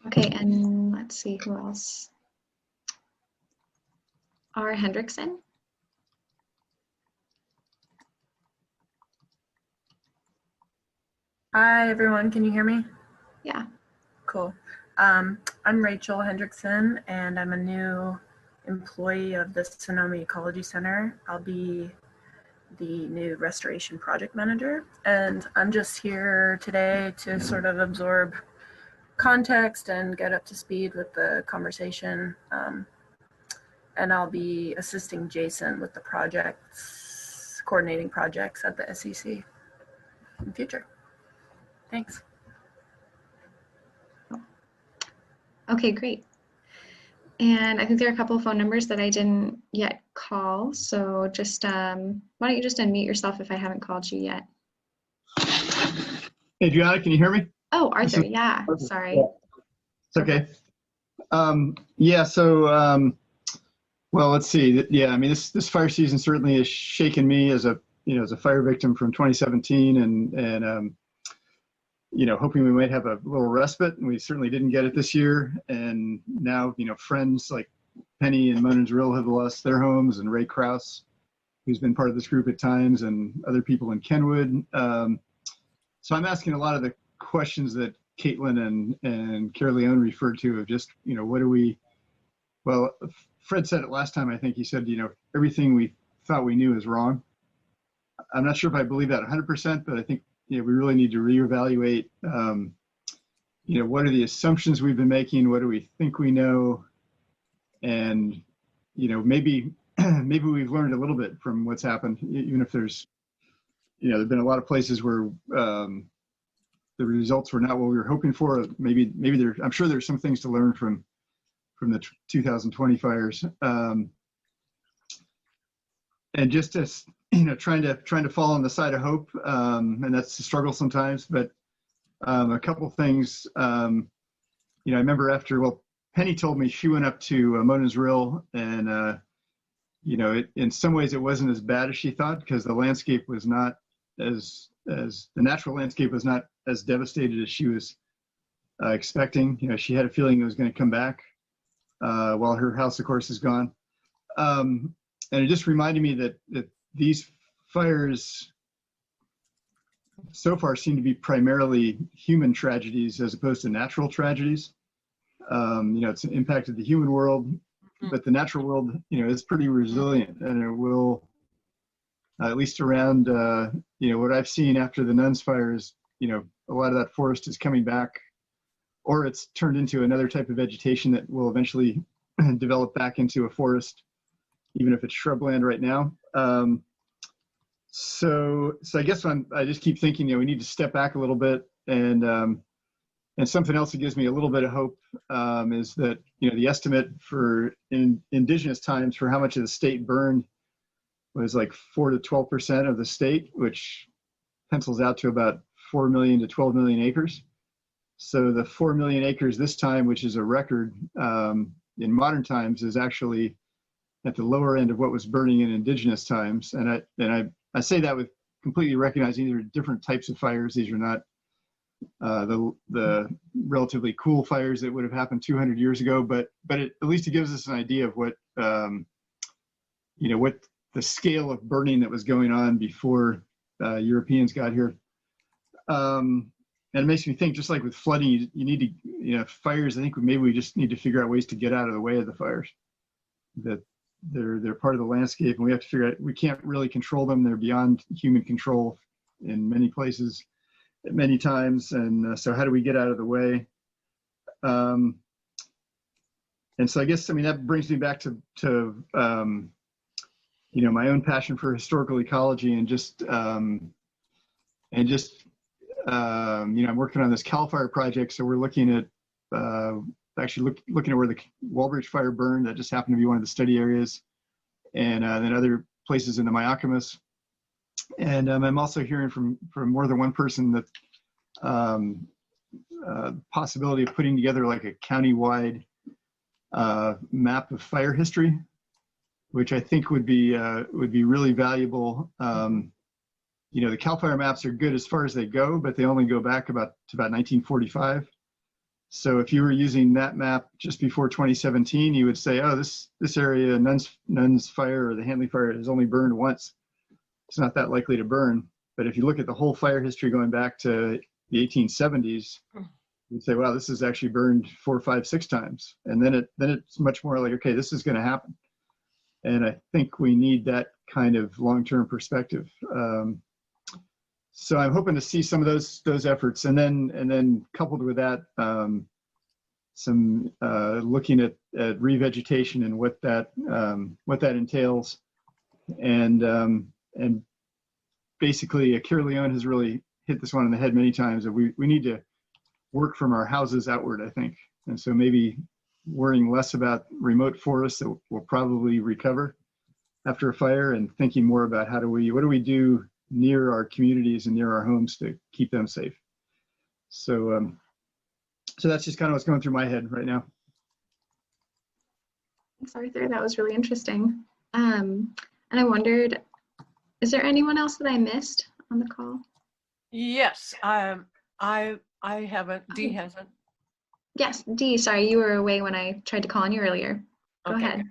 Okay, and let's see who else. Our Henrickson. Hi, everyone. Can you hear me? Yeah. Cool. I'm Rachel Henrickson, and I'm a new employee of the Sonoma Ecology Center. I'll be the new restoration project manager, and I'm just here today to sort of absorb context and get up to speed with the conversation. And I'll be assisting Jason with the projects, coordinating projects at the SEC in the future. Thanks. Okay, great. And I think there are a couple of phone numbers that I didn't yet call. So just, why don't you just unmute yourself if I haven't called you yet? Adriana, can you hear me? Oh, Arthur, yeah, sorry. It's okay. Yeah, so, well, let's see. Yeah, I mean, this fire season certainly has shaken me as a, you know, as a fire victim from 2017 and you know, hoping we might have a little respite, and we certainly didn't get it this year. And now, you know, friends like Penny and Monon's Rill have lost their homes, and Ray Krause, who's been part of this group at times, and other people in Kenwood. So I'm asking a lot of the questions that Cailin and Caerleon referred to of just, you know, what do we, well, Fred said it last time, I think he said, you know, everything we thought we knew is wrong. I'm not sure if I believe that 100%, but I think, you know, we really need to reevaluate, you know, what are the assumptions we've been making? What do we think we know? And, you know, maybe we've learned a little bit from what's happened, even if there's, you know, there've been a lot of places where the results were not what we were hoping for. Maybe there, I'm sure there's some things to learn from the 2020 fires. And just as, you know, trying to fall on the side of hope, and that's a struggle sometimes. But a couple things, you know, I remember after, well, Penny told me she went up to Monon's Rill, and you know, in some ways it wasn't as bad as she thought, because the landscape was not as the natural landscape was not as devastated as she was expecting. You know, she had a feeling it was going to come back while her house, of course, is gone. And it just reminded me that these fires so far seem to be primarily human tragedies as opposed to natural tragedies. You know, it's impacted the human world, but the natural world, you know, is pretty resilient, and it will, at least around, you know, what I've seen after the Nuns fires, you know, a lot of that forest is coming back, or it's turned into another type of vegetation that will eventually develop back into a forest, even if it's shrubland right now. So I guess I just keep thinking, you know, we need to step back a little bit, and something else that gives me a little bit of hope is that, you know, the estimate for in indigenous times for how much of the state burned was like 4 to 12% of the state, which pencils out to about 4 million to 12 million acres. So the 4 million acres this time, which is a record in modern times, is actually at the lower end of what was burning in indigenous times. And I say that with completely recognizing these are different types of fires. These are not the relatively cool fires that would have happened 200 years ago, but at least it gives us an idea of what, you know, what the scale of burning that was going on before Europeans got here. And it makes me think, just like with flooding, you need to, you know, fires, I think maybe we just need to figure out ways to get out of the way of the fires. That they're part of the landscape, and we have to figure out, we can't really control them. They're beyond human control in many places at many times. And so how do we get out of the way? And so I guess, I mean, that brings me back to you know, my own passion for historical ecology and just, you know, I'm working on this CAL FIRE project. So we're looking at, actually looking at where the Walbridge fire burned. That just happened to be one of the study areas. And then other places in the Miacamas. And I'm also hearing from more than one person that possibility of putting together like a county-wide map of fire history, which I think would be really valuable. You know, the CAL FIRE maps are good as far as they go, but they only go back to about 1945. So if you were using that map just before 2017, you would say, oh, this area, Nuns Fire or the Hanley Fire has only burned once. It's not that likely to burn. But if you look at the whole fire history going back to the 1870s, you'd say, wow, this has actually burned 4, 5, 6 times. And then it's much more like, okay, this is going to happen. And I think we need that kind of long-term perspective. So I'm hoping to see some of those efforts, and then coupled with that, some looking at revegetation and what that entails, and basically, Caerleon has really hit this one on the head many times. That we need to work from our houses outward, I think, and so maybe worrying less about remote forests that will probably recover after a fire, and thinking more about what do we do near our communities and near our homes to keep them safe. So so that's just kind of what's going through my head right now. Thanks, Arthur. That was really interesting. And I wondered, is there anyone else that I missed on the call? Yes, I haven't. Dee hasn't. Yes, Dee, sorry, you were away when I tried to call on you earlier. Go ahead.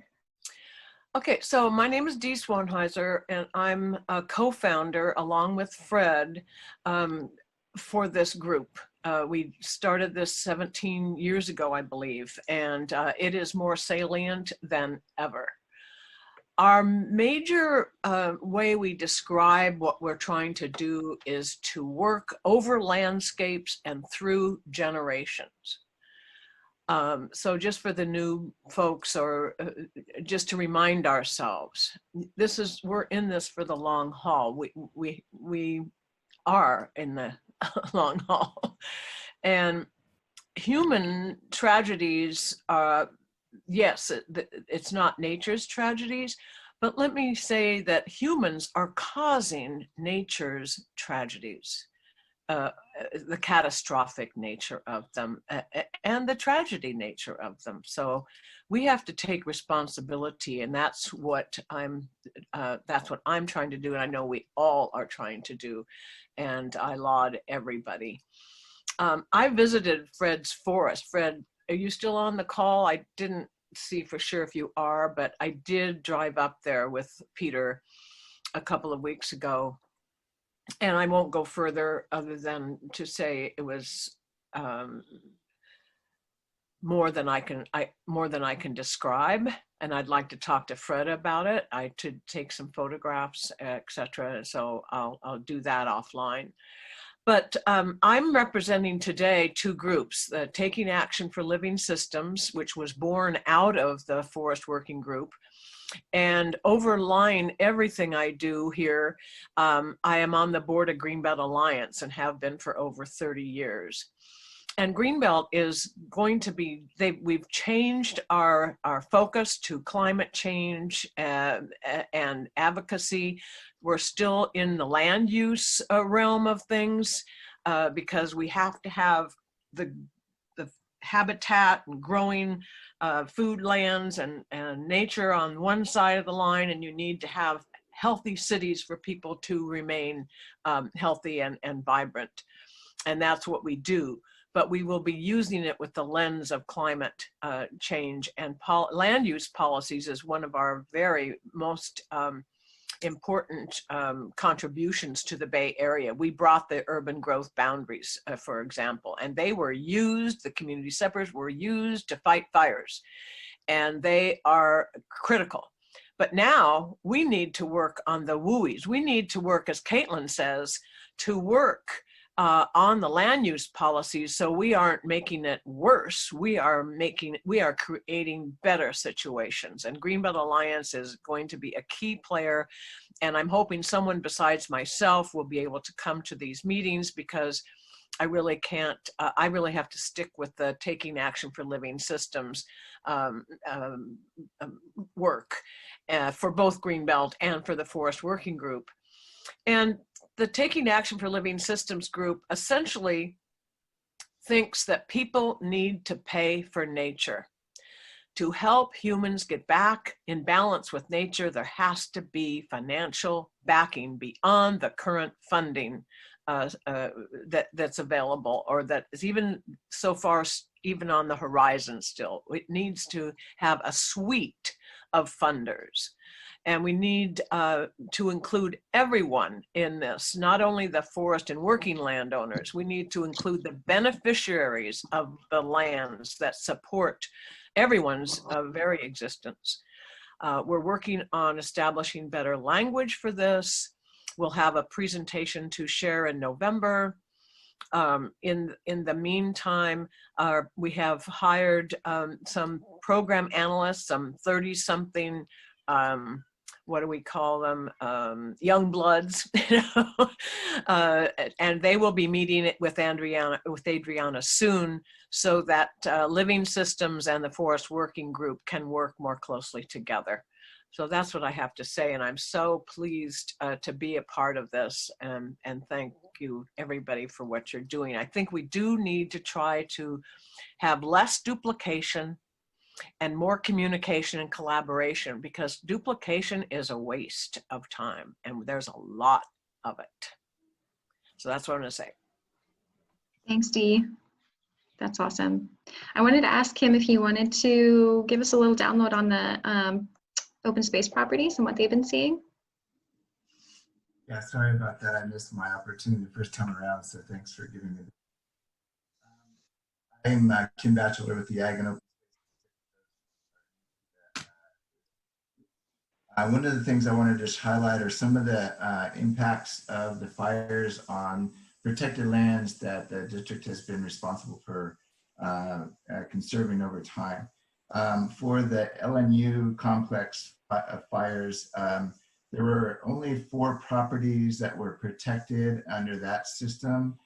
Okay, so my name is Dee Swanheiser, and I'm a co-founder along with Fred for this group. We started this 17 years ago, I believe, and it is more salient than ever. Our major way we describe what we're trying to do is to work over landscapes and through generations. So just for the new folks, or just to remind ourselves, we're in this for the long haul. We are in the long haul, and human tragedies are, yes, it's not nature's tragedies, but let me say that humans are causing nature's tragedies. The catastrophic nature of them and the tragedy nature of them. So we have to take responsibility, and that's what I'm trying to do, and I know we all are trying to do, and I laud everybody. I visited Fred's forest. Fred, are you still on the call? I didn't see for sure if you are, but I did drive up there with Peter a couple of weeks ago. And I won't go further other than to say it was more than I can describe. And I'd like to talk to Fred about it. To take some photographs, etc. So I'll do that offline. But I'm representing today 2 groups: the Taking Action for Living Systems, which was born out of the Forest Working Group. And overlying everything I do here, I am on the board of Greenbelt Alliance and have been for over 30 years. And Greenbelt is going to be, we've changed our focus to climate change and advocacy. We're still in the land use realm of things because we have to have the habitat and growing food lands and nature on one side of the line, and you need to have healthy cities for people to remain healthy and vibrant. And that's what we do. But we will be using it with the lens of climate change, and land use policies is one of our very most important contributions to the Bay Area. We brought the urban growth boundaries, for example, and they were used, the community separates were used to fight fires, and they are critical. But now we need to work on the WUIs. We need to work, as Cailin says, to work on the land use policies, so we aren't making it worse. We are creating better situations, and Greenbelt Alliance is going to be a key player. And I'm hoping someone besides myself will be able to come to these meetings, because I really can't, I really have to stick with the taking action for living systems work for both Greenbelt and for the Forest Working Group. And the Taking Action for Living Systems group essentially thinks that people need to pay for nature. To help humans get back in balance with nature, there has to be financial backing beyond the current funding that's available, or that is even so far even on the horizon still. It needs to have a suite of funders. And we need to include everyone in this, not only the forest and working landowners. We need to include the beneficiaries of the lands that support everyone's very existence. We're working on establishing better language for this. We'll have a presentation to share in November. In the meantime, we have hired some program analysts, some 30-something, what do we call them, young bloods, and they will be meeting with Adriana soon, so that Living Systems and the Forest Working Group can work more closely together. So that's what I have to say, and I'm so pleased to be a part of this, and thank you everybody for what you're doing. I think we do need to try to have less duplication and more communication and collaboration, because duplication is a waste of time, and there's a lot of it. So that's what I'm going to say. Thanks, Dee. That's awesome. I wanted to ask him if he wanted to give us a little download on the open space properties and what they've been seeing. Yeah, sorry about that. I missed my opportunity the first time around, so thanks for giving me. I'm Kim Batchelder with the Ag and Open. One of the things I want to just highlight are some of the impacts of the fires on protected lands that the district has been responsible for conserving over time. For the LNU complex fires, there were only 4 properties that were protected under that system,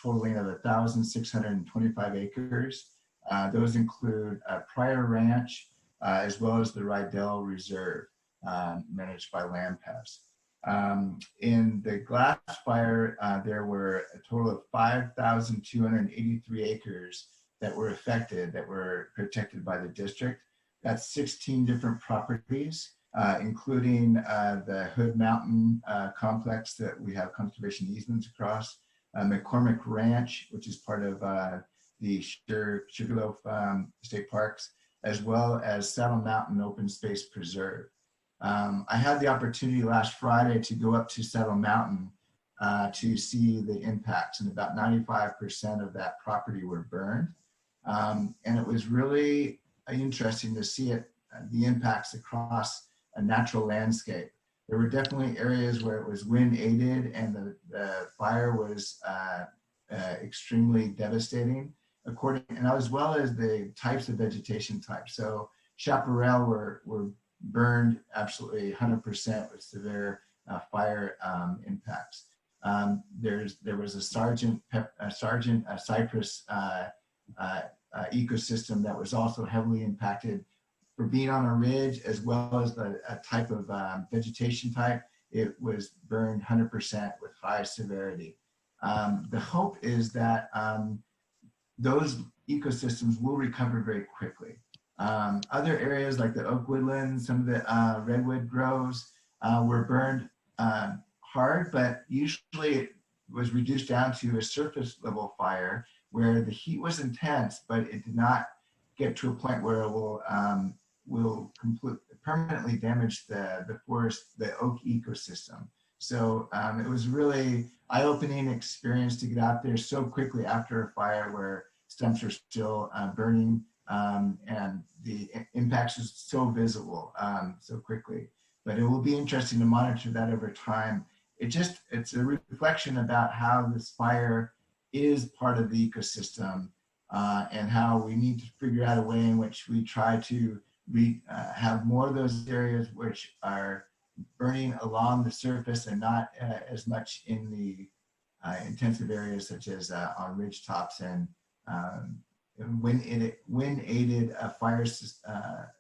totaling of 1,625 acres. Those include Prior Ranch, as well as the Rydell Reserve, managed by Land Pass. In the glass fire, there were a total of 5,283 acres that were affected, that were protected by the district. That's 16 different properties, including the Hood Mountain complex that we have conservation easements across, McCormick Ranch, which is part of the Sugarloaf State Parks, as well as Saddle Mountain Open Space Preserve. I had the opportunity last Friday to go up to Saddle Mountain to see the impacts, and about 95% of that property were burned. And it was really interesting to see the impacts across a natural landscape. There were definitely areas where it was wind aided and the fire was extremely devastating, and as well as the types of vegetation types. So chaparral were burned absolutely 100% with severe fire impacts. There was a Sargent cypress ecosystem that was also heavily impacted for being on a ridge, as well as a type of vegetation type. It was burned 100% with high severity. The hope is that those ecosystems will recover very quickly. Other areas like the oak woodlands, some of the redwood groves were burned hard, but usually it was reduced down to a surface level fire where the heat was intense, but it did not get to a point where it will permanently damage the forest, the oak ecosystem. So it was really eye-opening experience to get out there so quickly after a fire where stumps are still burning, and the impacts are so visible so quickly. But it will be interesting to monitor that over time it's a reflection about how this fire is part of the ecosystem, and how we need to figure out a way in which we try to have more of those areas which are burning along the surface and not as much in the intensive areas such as on ridge tops and wind aided fire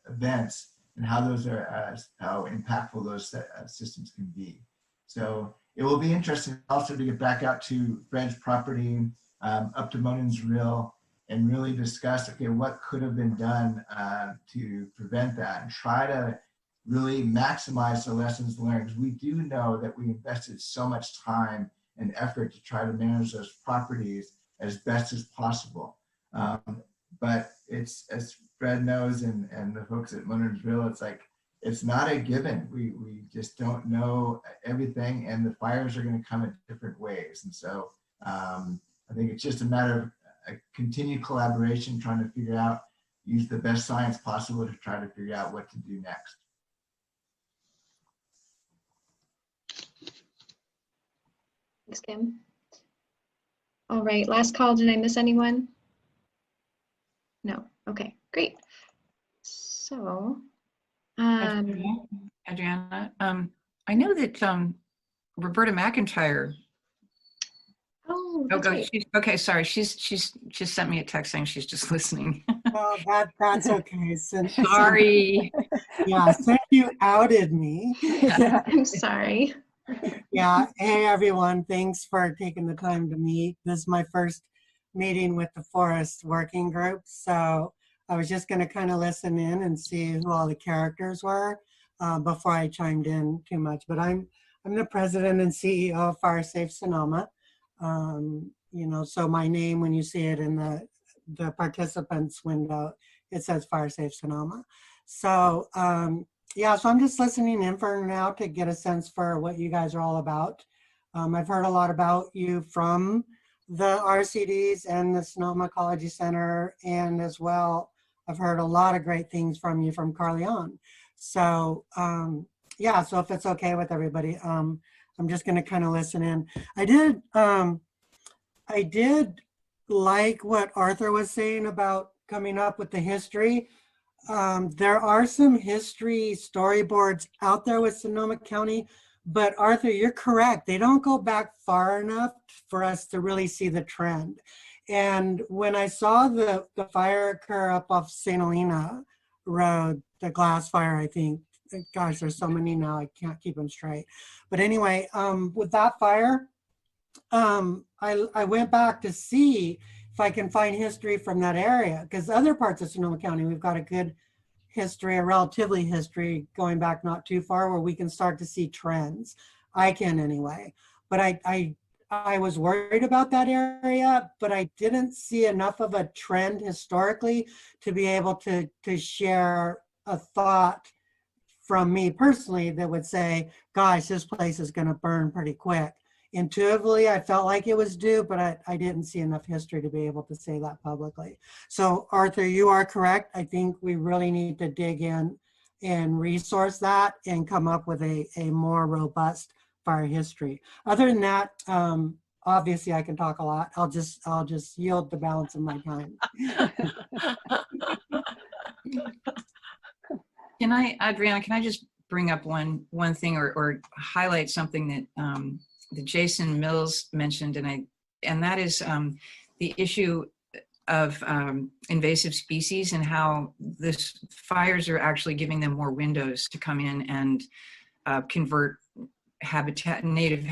events, and how those are how impactful those systems can be. So it will be interesting also to get back out to Fred's property, up to Monan's Rill, and really discuss, okay, what could have been done to prevent that, and try to really maximize the lessons learned. We do know that we invested so much time and effort to try to manage those properties as best as possible. But it's, as Fred knows, and the folks at Monan's Rill, it's like, it's not a given. We just don't know everything, and the fires are going to come in different ways. And so I think it's just a matter of a continued collaboration, trying to figure out, use the best science possible to try to figure out what to do next. Thanks, Kim. All right, last call. Did I miss anyone? No. Okay, great. So, Adriana, I know that Roberta McIntyre. Oh, she's okay. Sorry, she's just sent me a text saying she's just listening. Oh, that's okay. Sorry. Yeah, since you outed me. I'm sorry. Yeah. Hey, everyone. Thanks for taking the time to meet. This is my first meeting with the Forest Working Group. So I was just going to kind of listen in and see who all the characters were before I chimed in too much. But I'm the president and CEO of Fire Safe Sonoma. So my name, when you see it in the participants window, it says Fire Safe Sonoma. So so I'm just listening in for now to get a sense for what you guys are all about. I've heard a lot about you from the RCDs and the Sonoma Ecology Center, and as well, I've heard a lot of great things from you from Caerleon. So so if it's okay with everybody, I'm just going to kind of listen in. I did like what Arthur was saying about coming up with the history. There are some history storyboards out there with Sonoma County, but Arthur, you're correct. They don't go back far enough for us to really see the trend. And when I saw the fire occur up off St. Helena Road, the glass fire, I think, gosh, there's so many now, I can't keep them straight. But anyway, with that fire, I went back to see if I can find history from that area, because other parts of Sonoma County, we've got a good history, a relatively history going back not too far, where we can start to see trends. I can anyway. But I was worried about that area, but I didn't see enough of a trend historically to be able to share a thought from me personally that would say, gosh, this place is going to burn pretty quick. Intuitively, I felt like it was due, but I didn't see enough history to be able to say that publicly. So Arthur, you are correct. I think we really need to dig in and resource that and come up with a more robust fire history. Other than that, obviously I can talk a lot. I'll just yield the balance of my time. Adriana, can I just bring up one thing or highlight something that Jason Mills mentioned, and that is the issue of invasive species and how this fires are actually giving them more windows to come in and convert native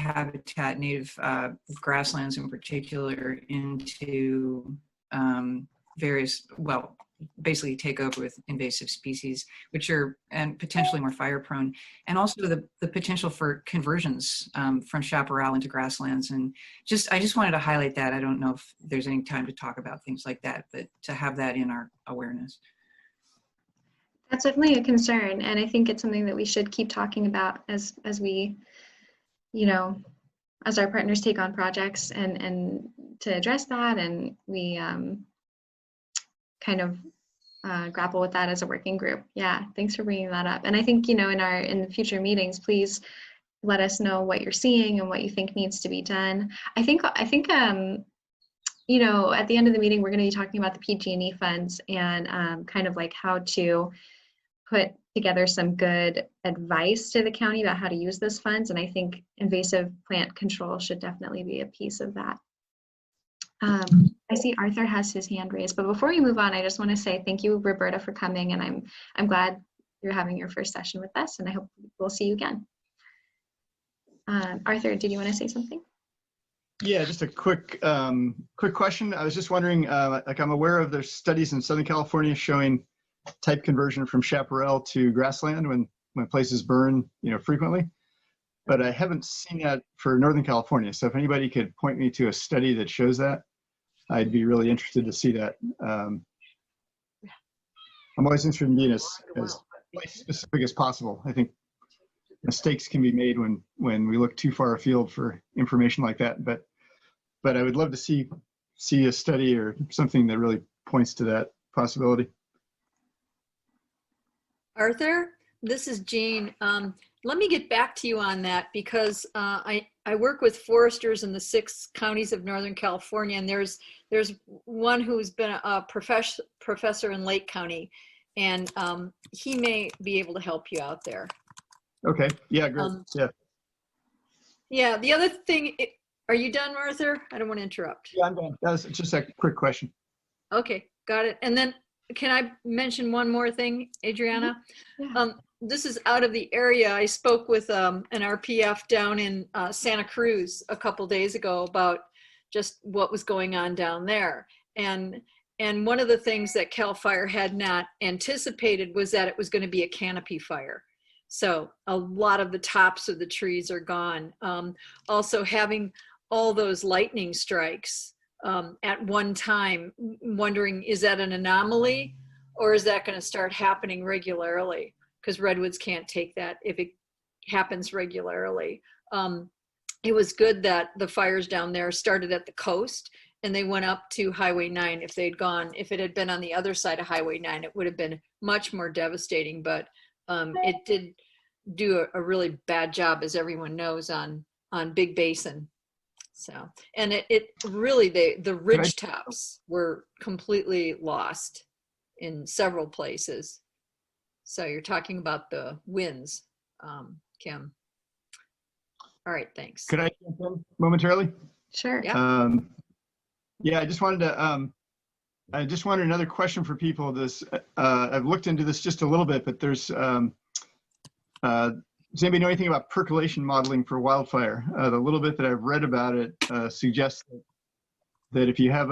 grasslands in particular into various, basically take over with invasive species, which are and potentially more fire prone, and also the potential for conversions from chaparral into grasslands. And I just wanted to highlight that. I don't know if there's any time to talk about things like that, but to have that in our awareness. That's definitely a concern, and I think it's something that we should keep talking about as we, as our partners take on projects and to address that, and we kind of grapple with that as a working group. Yeah, thanks for bringing that up. And I think, in the future meetings, please let us know what you're seeing and what you think needs to be done. I think you know, at the end of the meeting, we're going to be talking about the PG&E funds and kind of like how to put together some good advice to the county about how to use those funds. And I think invasive plant control should definitely be a piece of that. I see Arthur has his hand raised, but before we move on, I just want to say thank you, Roberta, for coming, and I'm glad you're having your first session with us, and I hope we'll see you again. Arthur, did you want to say something? Yeah, just a quick question. I was just wondering, like I'm aware of there's studies in Southern California showing type conversion from chaparral to grassland when places burn, you know, frequently. But I haven't seen that for Northern California. So if anybody could point me to a study that shows that, I'd be really interested to see that. I'm always interested in being as specific as possible. I think mistakes can be made when we look too far afield for information like that. But I would love to see a study or something that really points to that possibility. Arthur, this is Jeanne. Let me get back to you on that because I work with foresters in the 6 counties of Northern California, and there's one who's been a professor in Lake County, and he may be able to help you out there. Okay. Yeah. Great. Yeah. Yeah. The other thing, are you done, Arthur? I don't want to interrupt. Yeah, I'm done. That was just a quick question. Okay, got it. And then can I mention one more thing, Adriana? Yeah. This is out of the area. I spoke with an RPF down in Santa Cruz a couple days ago about just what was going on down there. And one of the things that CAL FIRE had not anticipated was that it was going to be a canopy fire. So a lot of the tops of the trees are gone. Also having all those lightning strikes at one time, wondering, is that an anomaly or is that going to start happening regularly? Because redwoods can't take that if it happens regularly. It was good that the fires down there started at the coast and they went up to Highway 9. If it had been on the other side of Highway 9, it would have been much more devastating, but it did do a really bad job, as everyone knows, on Big Basin. So, and it really, the ridge tops were completely lost in several places. So you're talking about the winds, Kim. All right, thanks. Could I jump in momentarily? Sure. Yeah. Yeah, I just wanted another question for people. I've looked into this just a little bit, but does anybody know anything about percolation modeling for wildfire? The little bit that I've read about it suggests that if you have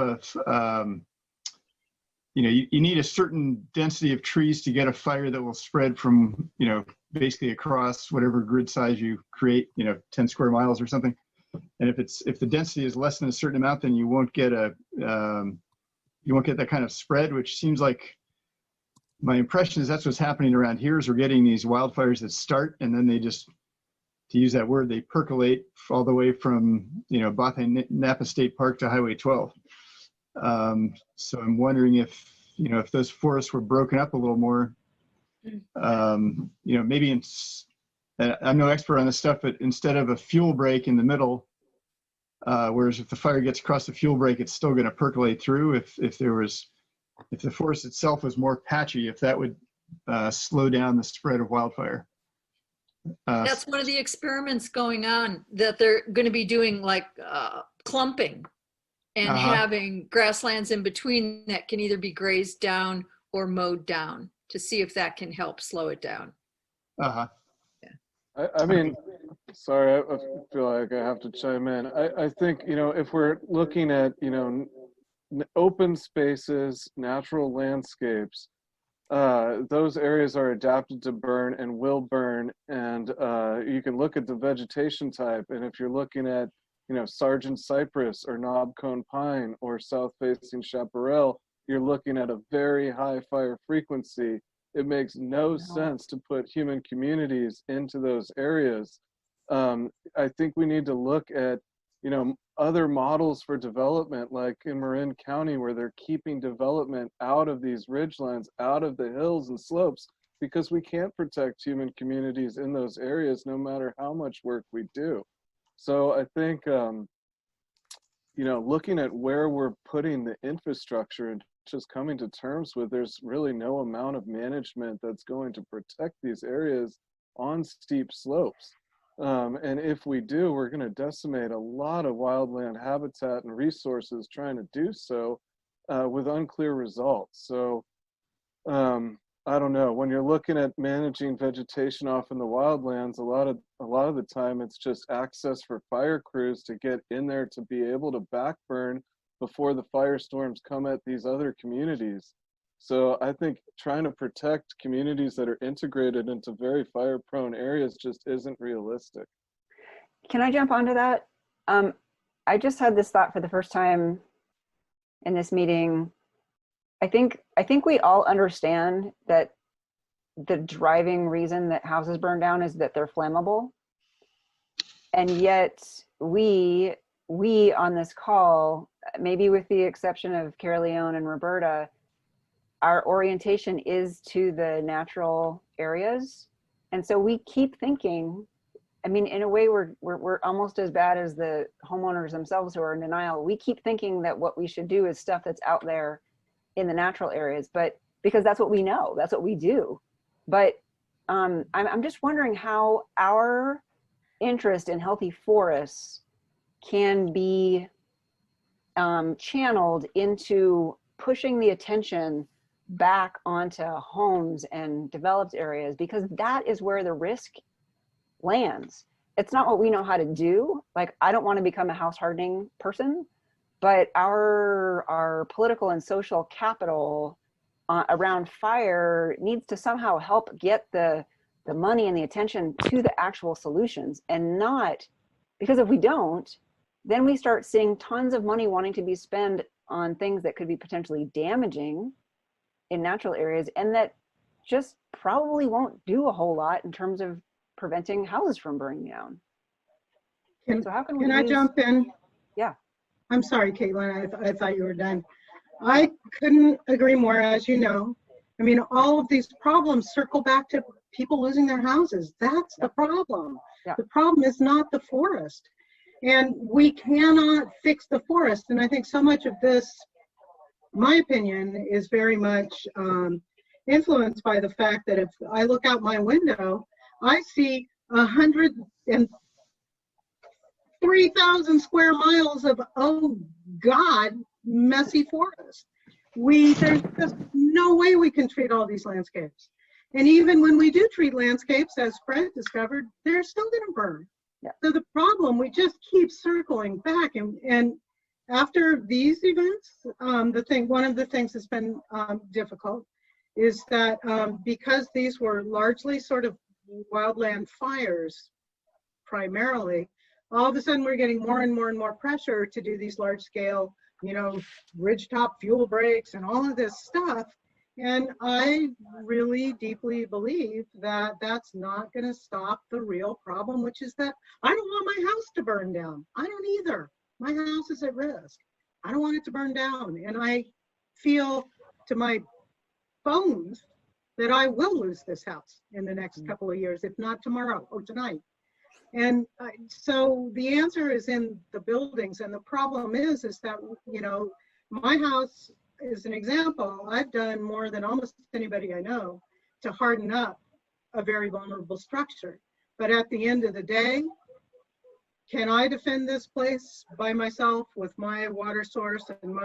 you need a certain density of trees to get a fire that will spread from, basically across whatever grid size you create, 10 square miles or something. And if the density is less than a certain amount, then you won't get that kind of spread, which seems like, my impression is that's what's happening around here is we're getting these wildfires that start and then they just, to use that word, they percolate all the way from, Bothay Napa State Park to Highway 12. So I'm wondering if those forests were broken up a little more, maybe I'm no expert on this stuff, but instead of a fuel break in the middle, whereas if the fire gets across the fuel break, it's still going to percolate through. If the forest itself was more patchy, if that would slow down the spread of wildfire. That's one of the experiments going on, that they're going to be doing like clumping and having grasslands in between that can either be grazed down or mowed down to see if that can help slow it down. I mean, sorry, I feel like I have to chime in. I think, if we're looking at, open spaces, natural landscapes, those areas are adapted to burn and will burn. And you can look at the vegetation type. And if you're looking at, Sargent cypress or knobcone pine or south-facing chaparral, you're looking at a very high fire frequency. It makes no sense to put human communities into those areas. I think we need to look at, other models for development, like in Marin County, where they're keeping development out of these ridgelines, out of the hills and slopes, because we can't protect human communities in those areas no matter how much work we do. So I think, you know, looking at where we're putting the infrastructure and just coming to terms with there's really no amount of management that's going to protect these areas on steep slopes. And if we do, we're going to decimate a lot of wildland habitat and resources trying to do so with unclear results. So I don't know, when you're looking at managing vegetation off in the wildlands, a lot of the time it's just access for fire crews to get in there to be able to backburn before the firestorms come at these other communities. So I think trying to protect communities that are integrated into very fire-prone areas just isn't realistic. Can I jump onto that? I just had this thought for the first time in this meeting. I think we all understand that the driving reason that houses burn down is that they're flammable. And yet we on this call, maybe with the exception of Caerleon and Roberta, our orientation is to the natural areas. And so we keep thinking, I mean, in a way, we're almost as bad as the homeowners themselves who are in denial. We keep thinking that what we should do is stuff that's out there in the natural areas, but because that's what we know, that's what we do. But I'm just wondering how our interest in healthy forests can be channeled into pushing the attention back onto homes and developed areas, because that is where the risk lands. It's not what we know how to do. Like, I don't want to become a house hardening person, but our political and social capital around fire needs to somehow help get the money and the attention to the actual solutions, and not, because if we don't, then we start seeing tons of money wanting to be spent on things that could be potentially damaging in natural areas, and that just probably won't do a whole lot in terms of preventing houses from burning down. So how can we I jump in? Yeah. I'm sorry, Caitlin, I thought you were done. I couldn't agree more, as you know. I mean, all of these problems circle back to people losing their houses. That's the problem. Yeah. The problem is not the forest. And we cannot fix the forest. And I think so much of this, my opinion, is very much influenced by the fact that if I look out my window, I see 103,000 square miles of, oh God, messy forest. There's just no way we can treat all these landscapes. And even when we do treat landscapes, as Fred discovered, they're still gonna burn. Yeah. So the problem, we just keep circling back. And after these events, one of the things that's been difficult is that because these were largely sort of wildland fires primarily, all of a sudden we're getting more and more and more pressure to do these large scale, you know, ridgetop fuel breaks and all of this stuff. And I really deeply believe that that's not going to stop the real problem, which is that I don't want my house to burn down. I don't either. My house is at risk. I don't want it to burn down. And I feel to my bones that I will lose this house in the next couple of years, if not tomorrow or tonight. And so the answer is in the buildings. And the problem is that, you know, my house is an example. I've done more than almost anybody I know to harden up a very vulnerable structure. But at the end of the day, can I defend this place by myself with my water source and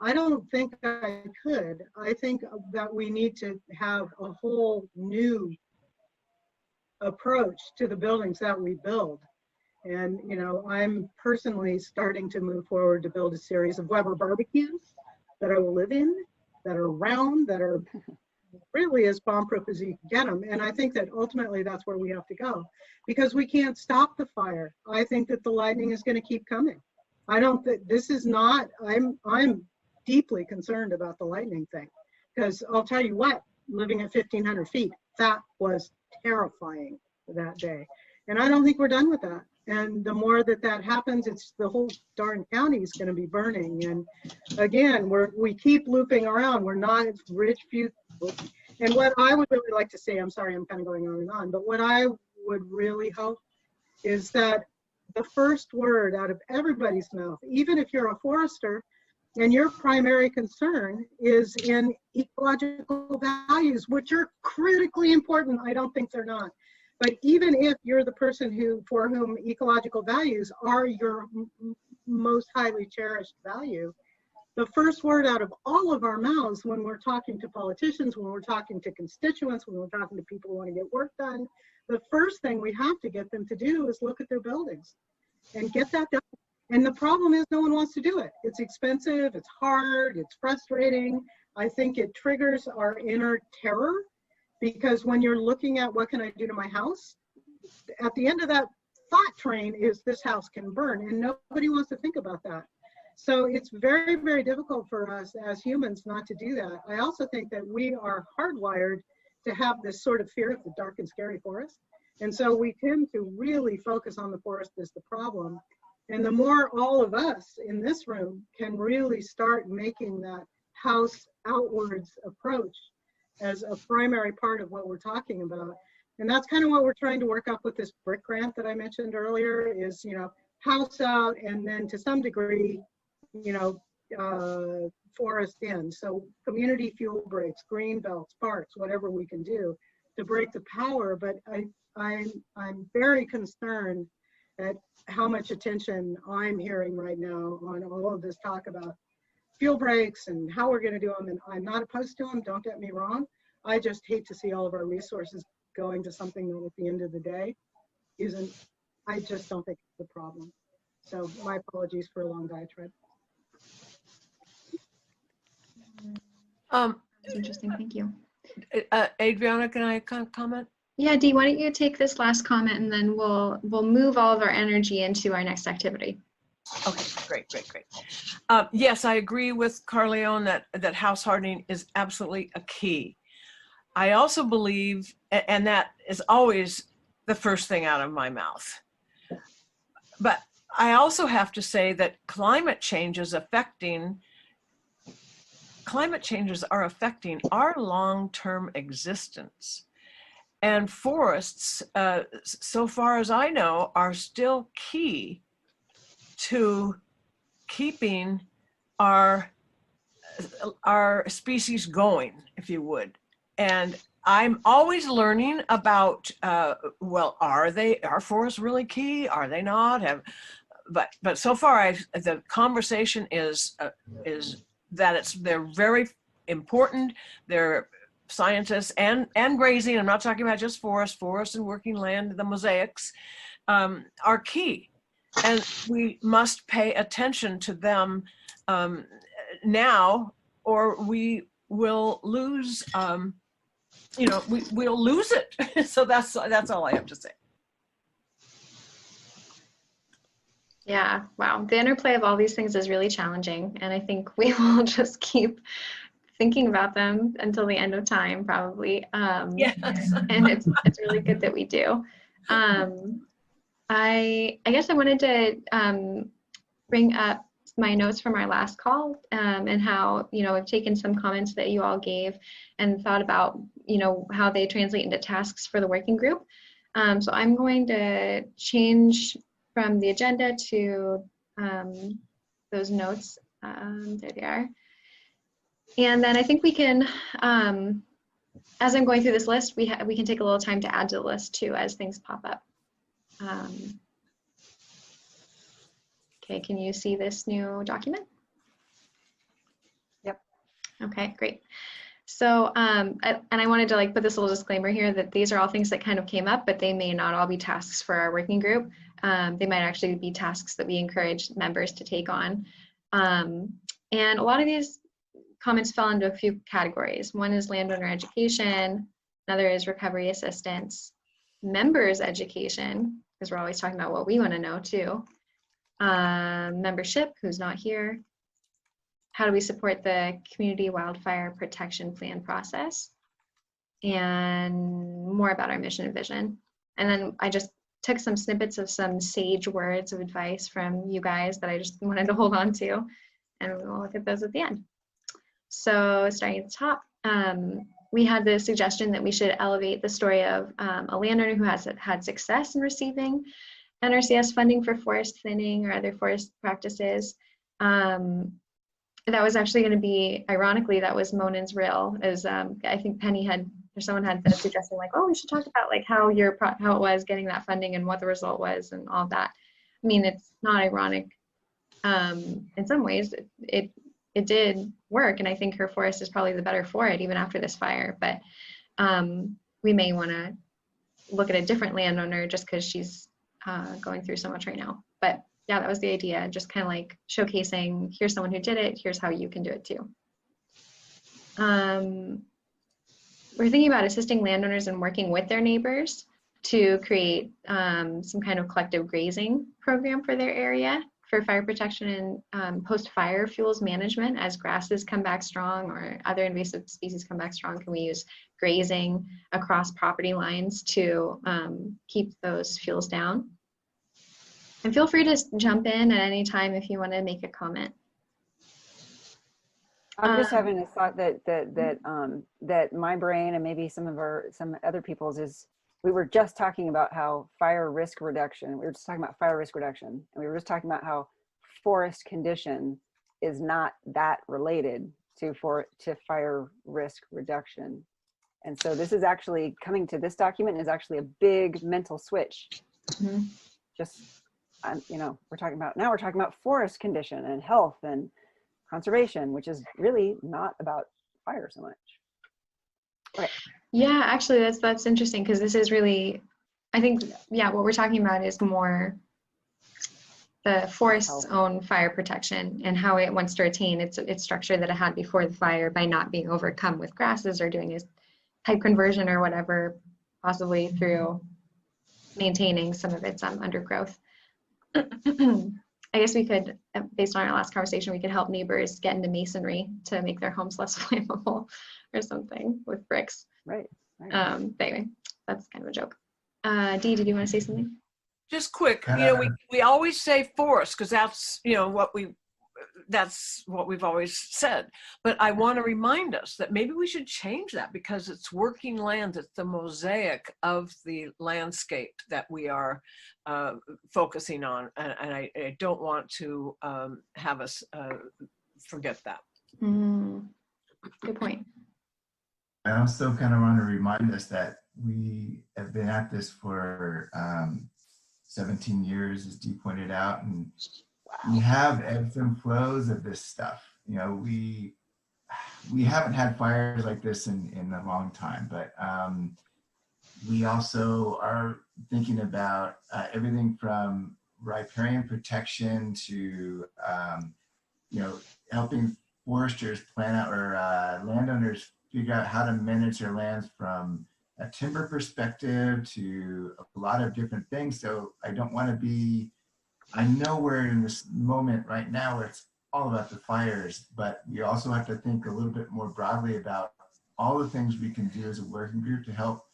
I don't think I could. I think that we need to have a whole new approach to the buildings that we build. And, you know, I'm personally starting to move forward to build a series of Weber barbecues that I will live in, that are round, that are really as bomb-proof as you can get them. And I think that ultimately that's where we have to go, because we can't stop the fire. I think that the lightning is going to keep coming. I don't think this is not, I'm deeply concerned about the lightning thing, because I'll tell you what, living at 1,500 feet, that was terrifying that day. And I don't think we're done with that. And the more that happens, it's the whole darn county is going to be burning. And again, we keep looping around. We're not rich, And what I would really like to say, I'm sorry, I'm kind of going on and on, but what I would really hope is that the first word out of everybody's mouth, even if you're a forester and your primary concern is in ecological values, which are critically important, I don't think they're not. But even if you're the person for whom ecological values are your most highly cherished value, the first word out of all of our mouths when we're talking to politicians, when we're talking to constituents, when we're talking to people who want to get work done, the first thing we have to get them to do is look at their buildings and get that done. And the problem is no one wants to do it. It's expensive, it's hard, it's frustrating. I think it triggers our inner terror, because when you're looking at what can I do to my house, at the end of that thought train is this house can burn, and nobody wants to think about that. So it's very, very difficult for us as humans not to do that. I also think that we are hardwired to have this sort of fear of the dark and scary forest. And so we tend to really focus on the forest as the problem. And the more all of us in this room can really start making that house outwards approach as a primary part of what we're talking about. And that's kind of what we're trying to work up with this brick grant that I mentioned earlier is, you know, house out and then to some degree, you know, forest in. So community fuel breaks, green belts, parks, whatever we can do to break the power. But I'm very concerned at how much attention I'm hearing right now on all of this talk about fuel breaks and how we're going to do them. And I'm not opposed to them, don't get me wrong. I just hate to see all of our resources going to something that at the end of the day isn't, I just don't think it's the problem. So my apologies for a long diatribe. That's interesting, thank you. Adriana, can I comment? Yeah, Dee, why don't you take this last comment and then we'll move all of our energy into our next activity. Okay, great. Yes, I agree with Caerleon that house hardening is absolutely a key. I also believe, and that is always the first thing out of my mouth, but I also have to say that climate changes are affecting our long-term existence. And forests, so far as I know, are still key to keeping our species going, if you would. And I'm always learning about, well, are forests really key? Are they not? But so far, the conversation is that they're very important. They're scientists and grazing. I'm not talking about just forests and working land. The mosaics are key, and we must pay attention to them now, or we will lose. We'll lose it. So that's all I have to say. Yeah, wow. The interplay of all these things is really challenging, and I think we will just keep thinking about them until the end of time, probably. Yes. And it's really good that we do. I guess I wanted to bring up my notes from our last call and how, I've taken some comments that you all gave and thought about, how they translate into tasks for the working group. So I'm going to change from the agenda to those notes. There they are. And then I think we can, as I'm going through this list, we can take a little time to add to the list too as things pop up. Okay, can you see this new document? Yep. Okay, great. So, and I wanted to put this little disclaimer here that these are all things that kind of came up, but they may not all be tasks for our working group. They might actually be tasks that we encourage members to take on. And a lot of these comments fell into a few categories. One is landowner education, another is recovery assistance, members education, because we're always talking about what we want to know too. Membership, who's not here. How do we support the community wildfire protection plan process? And more about our mission and vision. And then I just took some snippets of some sage words of advice from you guys that I just wanted to hold on to, and we'll look at those at the end. So starting at the top, we had the suggestion that we should elevate the story of a landowner who has had success in receiving NRCS funding for forest thinning or other forest practices. That was actually going to be, ironically, that was Monan's reel. As I think Penny had, or someone had the suggestion, like, oh, we should talk about like how it was getting that funding and what the result was and all of that. I mean, it's not ironic. In some ways, it did work, and I think her forest is probably the better for it, even after this fire. But we may want to look at a different landowner just because she's going through so much right now. But yeah, that was the idea, just kind of like showcasing, here's someone who did it, here's how you can do it too. We're thinking about assisting landowners in working with their neighbors to create some kind of collective grazing program for their area for fire protection and post-fire fuels management. As grasses come back strong or other invasive species come back strong, can we use grazing across property lines to keep those fuels down? And feel free to jump in at any time if you want to make a comment. I'm just having a thought that my brain and maybe some other people's is, we were just talking about how fire risk reduction. We were just talking about fire risk reduction, and we were just talking about how forest condition is not that related to fire risk reduction. And so this is actually coming to this document is actually a big mental switch. Mm-hmm. Just we're talking about forest condition and health and conservation, which is really not about fire so much. Okay. Yeah, actually that's interesting, because this is really, I think, yeah, what we're talking about is more the forest's own fire protection and how it wants to retain its structure that it had before the fire by not being overcome with grasses or doing a type conversion or whatever, possibly through maintaining some of its undergrowth. I guess we could, based on our last conversation, we could help neighbors get into masonry to make their homes less flammable or something with bricks. Right. But anyway, that's kind of a joke. Dee, did you want to say something? Just quick, we always say forest because that's what we've always said. But I want to remind us that maybe we should change that, because it's working land. It's the mosaic of the landscape that we are focusing on, and I don't want to have us forget that. Good point. I also kind of want to remind us that we have been at this for 17 years, as Dee pointed out, and we have ebbs and flows of this stuff. We haven't had fires like this in a long time, but we also are thinking about everything from riparian protection to helping foresters plan out, or landowners figure out how to manage their lands from a timber perspective to a lot of different things. So I don't want to be, I know we're in this moment right now where it's all about the fires, but we also have to think a little bit more broadly about all the things we can do as a working group to help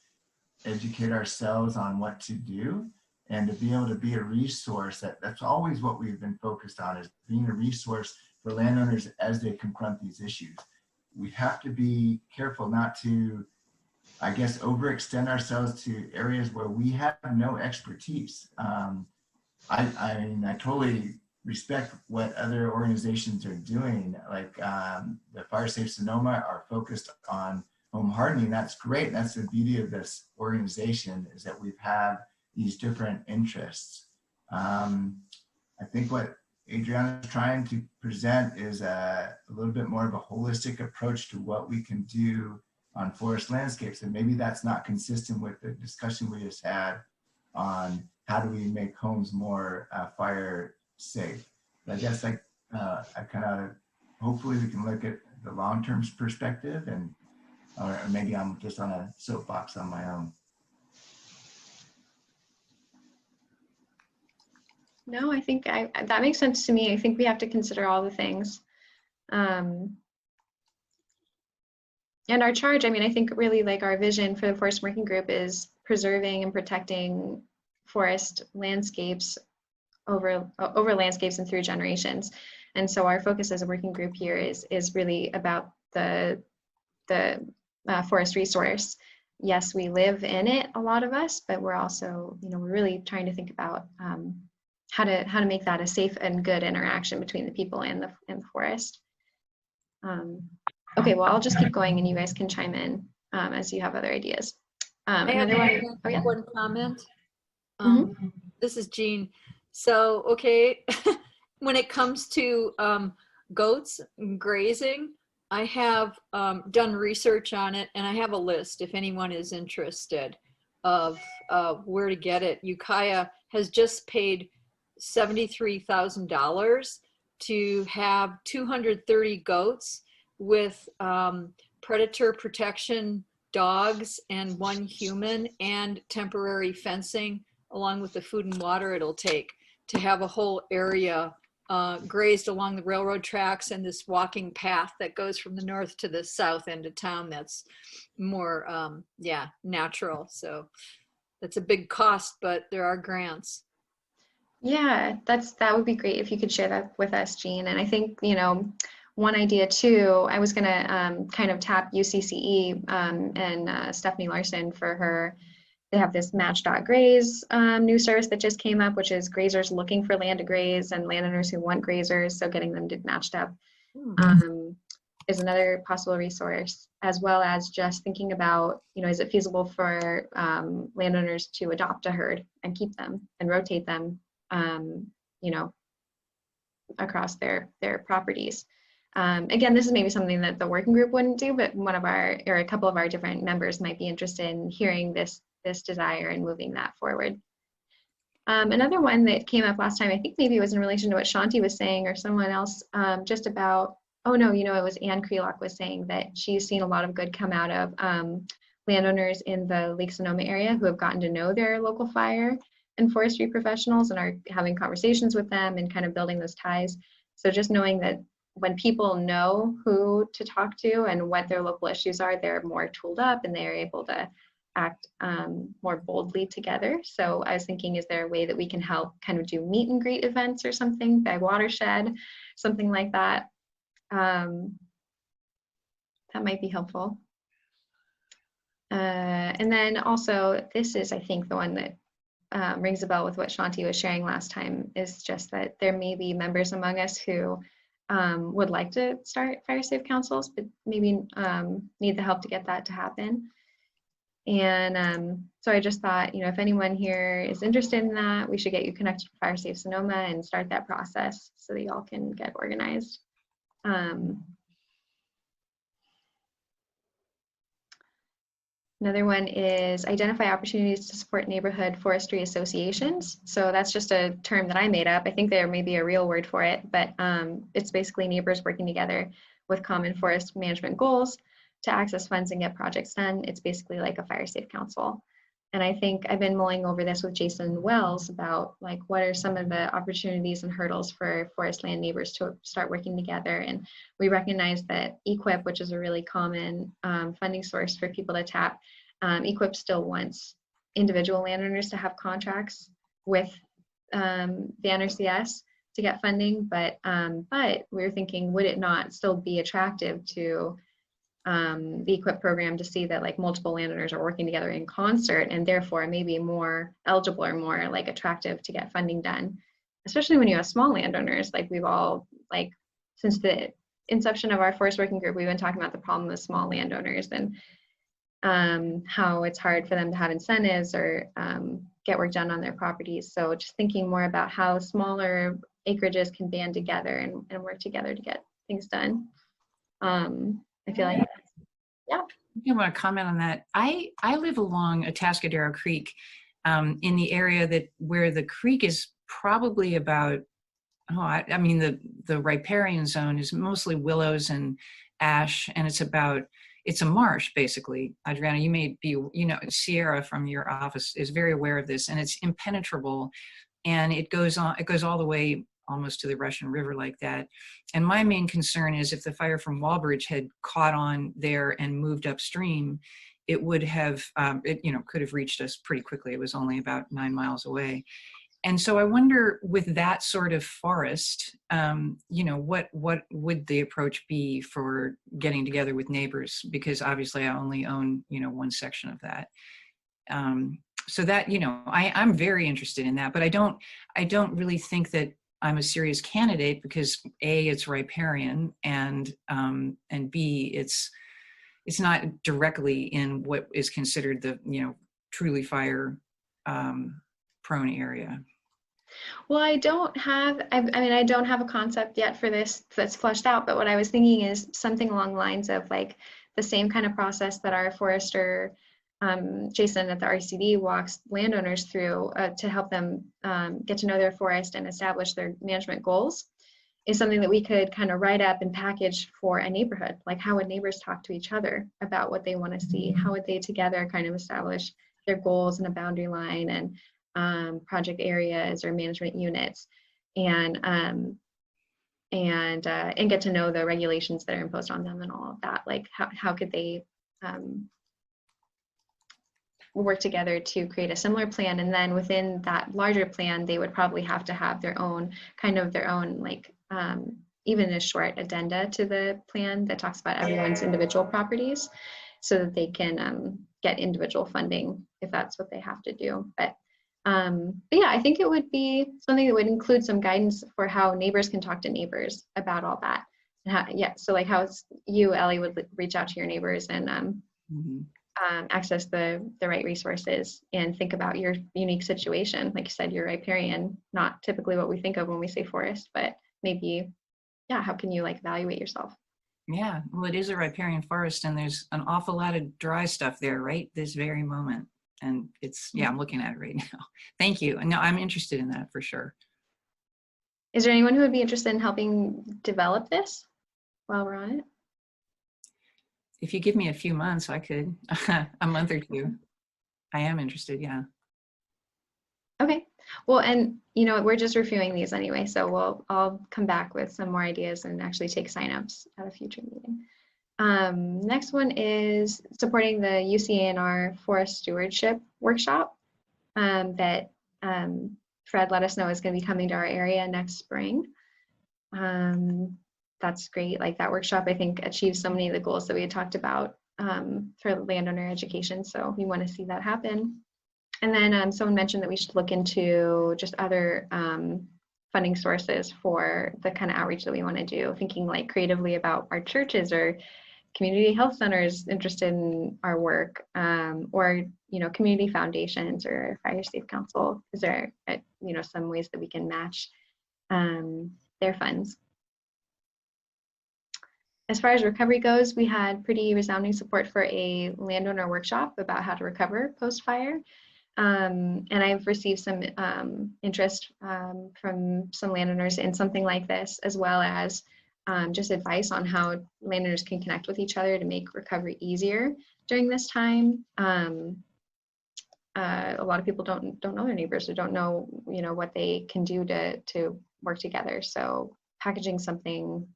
educate ourselves on what to do, and to be able to be a resource. That's always what we've been focused on, is being a resource for landowners as they confront these issues. We have to be careful not to, I guess, overextend ourselves to areas where we have no expertise. I mean, I totally respect what other organizations are doing. Like the Fire Safe Sonoma are focused on home hardening. That's great. That's the beauty of this organization, is that we've had these different interests. I think what Adriana is trying to present is a little bit more of a holistic approach to what we can do on forest landscapes. And maybe that's not consistent with the discussion we just had on how do we make homes more fire safe. But I guess I kind of, hopefully we can look at the long-term perspective, and or maybe I'm just on a soapbox on my own. No, I think that makes sense to me. I think we have to consider all the things. And our charge, I mean, I think really like our vision for the Forest Working Group is preserving and protecting forest landscapes over landscapes and through generations. And so our focus as a working group here is really about the forest resource. Yes, we live in it, a lot of us, but we're also, we're really trying to think about how to make that a safe and good interaction between the people and the forest. Okay, well, I'll just keep going and you guys can chime in as you have other ideas. Another one. Oh, yeah. One comment. Mm-hmm. This is Jeanne. So, okay, when it comes to goats grazing, I have done research on it, and I have a list if anyone is interested of where to get it. Ukiah has just paid $73,000 to have 230 goats with predator protection dogs and 1 human and temporary fencing, along with the food and water it'll take to have a whole area grazed along the railroad tracks and this walking path that goes from the north to the south end of town that's more, natural. So that's a big cost, but there are grants. Yeah, that would be great if you could share that with us, Jeanne. And I think, one idea too, I was gonna kind of tap UCCE and Stephanie Larson for her. They have this Match.Graze new service that just came up, which is grazers looking for land to graze and landowners who want grazers. So getting them matched up is another possible resource, as well as just thinking about, is it feasible for landowners to adopt a herd and keep them and rotate them, across their properties. Again, this is maybe something that the working group wouldn't do, but a couple of our different members might be interested in hearing this desire and moving that forward. Another one that came up last time, I think maybe it was in relation to what Shanti was saying or someone else, just about, it was Anne Krelock was saying that she's seen a lot of good come out of landowners in the Lake Sonoma area who have gotten to know their local fire and forestry professionals and are having conversations with them and kind of building those ties. So just knowing that when people know who to talk to and what their local issues are, they're more tooled up and they're able to act more boldly together. So I was thinking, is there a way that we can help kind of do meet and greet events or something by Watershed, something like that? That might be helpful. And then also, this is, I think, the one that rings a bell with what Shanti was sharing last time, is just that there may be members among us who would like to start fire safe councils, but maybe need the help to get that to happen. And so I just thought, if anyone here is interested in that, we should get you connected to Fire Safe Sonoma and start that process so that y'all can get organized. Another one is identify opportunities to support neighborhood forestry associations. So that's just a term that I made up. I think there may be a real word for it, but it's basically neighbors working together with common forest management goals to access funds and get projects done. It's basically like a fire safe council. And I think I've been mulling over this with Jason Wells about like, what are some of the opportunities and hurdles for forest land neighbors to start working together. And we recognize that EQIP, which is a really common funding source for people to tap, EQIP still wants individual landowners to have contracts with the NRCS to get funding, but we were thinking, would it not still be attractive to the EQIP program to see that like multiple landowners are working together in concert and therefore maybe more eligible or more like attractive to get funding done, especially when you have small landowners. Like we've all, like since the inception of our forest working group, we've been talking about the problem with small landowners and how it's hard for them to have incentives or get work done on their properties. So just thinking more about how smaller acreages can band together and work together to get things done. I feel like, yeah. I want to comment on that. I live along Atascadero Creek in the area where the creek is probably about, I mean, the riparian zone is mostly willows and ash, and it's a marsh basically. Adriana, you may be, Sierra from your office is very aware of this, and it's impenetrable, and it goes all the way almost to the Russian River like that. And my main concern is if the fire from Walbridge had caught on there and moved upstream, it would have, could have reached us pretty quickly. It was only about 9 miles away. And so I wonder, with that sort of forest, you know, what would the approach be for getting together with neighbors? Because obviously I only own, you know, one section of that. So that, you know, I'm very interested in that, but I don't really think that I'm a serious candidate because A, it's riparian, and B, it's not directly in what is considered the, you know, truly fire prone area. Well, I don't have a concept yet for this that's fleshed out, but what I was thinking is something along the lines of like the same kind of process that our forester, Jason at the RCD, walks landowners through to help them get to know their forest and establish their management goals, is something that we could kind of write up and package for a neighborhood. Like, how would neighbors talk to each other about what they want to see? How would they together kind of establish their goals and a boundary line and project areas or management units, and get to know the regulations that are imposed on them and all of that. Like, how could they work together to create a similar plan? And then within that larger plan, they would probably have to have their own like even a short addenda to the plan that talks about everyone's individual properties, so that they can get individual funding if that's what they have to do. But yeah, I think it would be something that would include some guidance for how neighbors can talk to neighbors about all that. Yeah, so like how you, Ellie, would reach out to your neighbors and access the right resources and think about your unique situation. Like you said, you're riparian, not typically what we think of when we say forest, but maybe, yeah, how can you like evaluate yourself? Yeah, well, it is a riparian forest, and there's an awful lot of dry stuff there right this very moment. And it's, yeah, I'm looking at it right now. Thank you. And no, I'm interested in that for sure. Is there anyone who would be interested in helping develop this while we're on it? If you give me a few months, I could, a month or two. I am interested, yeah. Okay, well, and you know, we're just reviewing these anyway, so I'll come back with some more ideas and actually take signups at a future meeting. Next one is supporting the UCANR Forest Stewardship Workshop that Fred let us know is going to be coming to our area next spring. That's great. Like, that workshop, I think, achieves so many of the goals that we had talked about for landowner education. So we want to see that happen. And then someone mentioned that we should look into just other funding sources for the kind of outreach that we want to do, thinking like creatively about our churches or community health centers interested in our work, or, you know, community foundations or Fire Safe Council. Is there, you know, some ways that we can match their funds? As far as recovery goes, we had pretty resounding support for a landowner workshop about how to recover post-fire. And I've received some interest from some landowners in something like this, as well as just advice on how landowners can connect with each other to make recovery easier during this time. A lot of people don't know their neighbors, or don't know, you know, what they can do to work together. So packaging something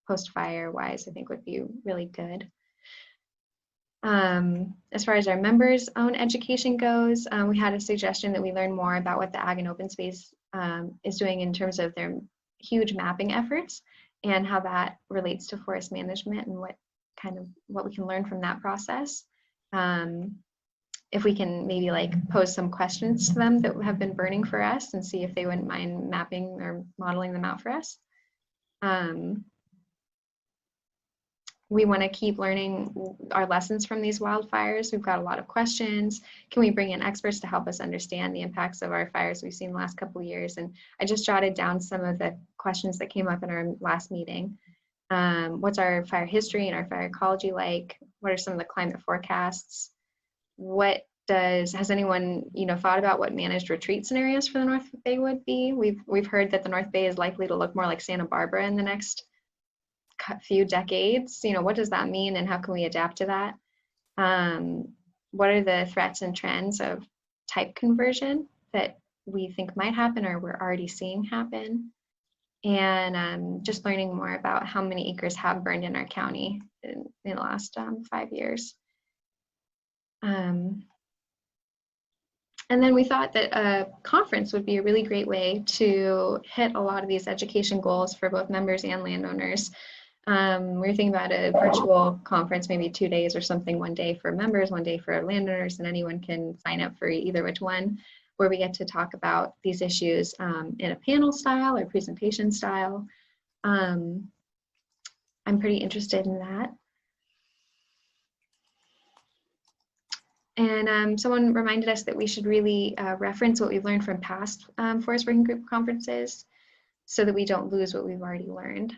post-fire wise, I think would be really good. As far as our members' own education goes, we had a suggestion that we learn more about what the Ag and Open Space is doing in terms of their huge mapping efforts, and how that relates to forest management, and what we can learn from that process. If we can maybe like pose some questions to them that have been burning for us, and see if they wouldn't mind mapping or modeling them out for us. We want to keep learning our lessons from these wildfires. We've got a lot of questions. Can we bring in experts to help us understand the impacts of our fires we've seen the last couple of years? And I just jotted down some of the questions that came up in our last meeting. What's our fire history and our fire ecology like? What are some of the climate forecasts? Has anyone, you know, thought about what managed retreat scenarios for the North Bay would be? We've heard that the North Bay is likely to look more like Santa Barbara in the next few decades. You know, what does that mean, and how can we adapt to that? What are the threats and trends of type conversion that we think might happen, or we're already seeing happen? And just learning more about how many acres have burned in our county in the last 5 years. And then we thought that a conference would be a really great way to hit a lot of these education goals for both members and landowners. We were thinking about a virtual conference, maybe 2 days or something, 1 day for members, 1 day for landowners, and anyone can sign up for either which one, where we get to talk about these issues in a panel style or presentation style. I'm pretty interested in that. And someone reminded us that we should really reference what we've learned from past Forest Working Group conferences so that we don't lose what we've already learned.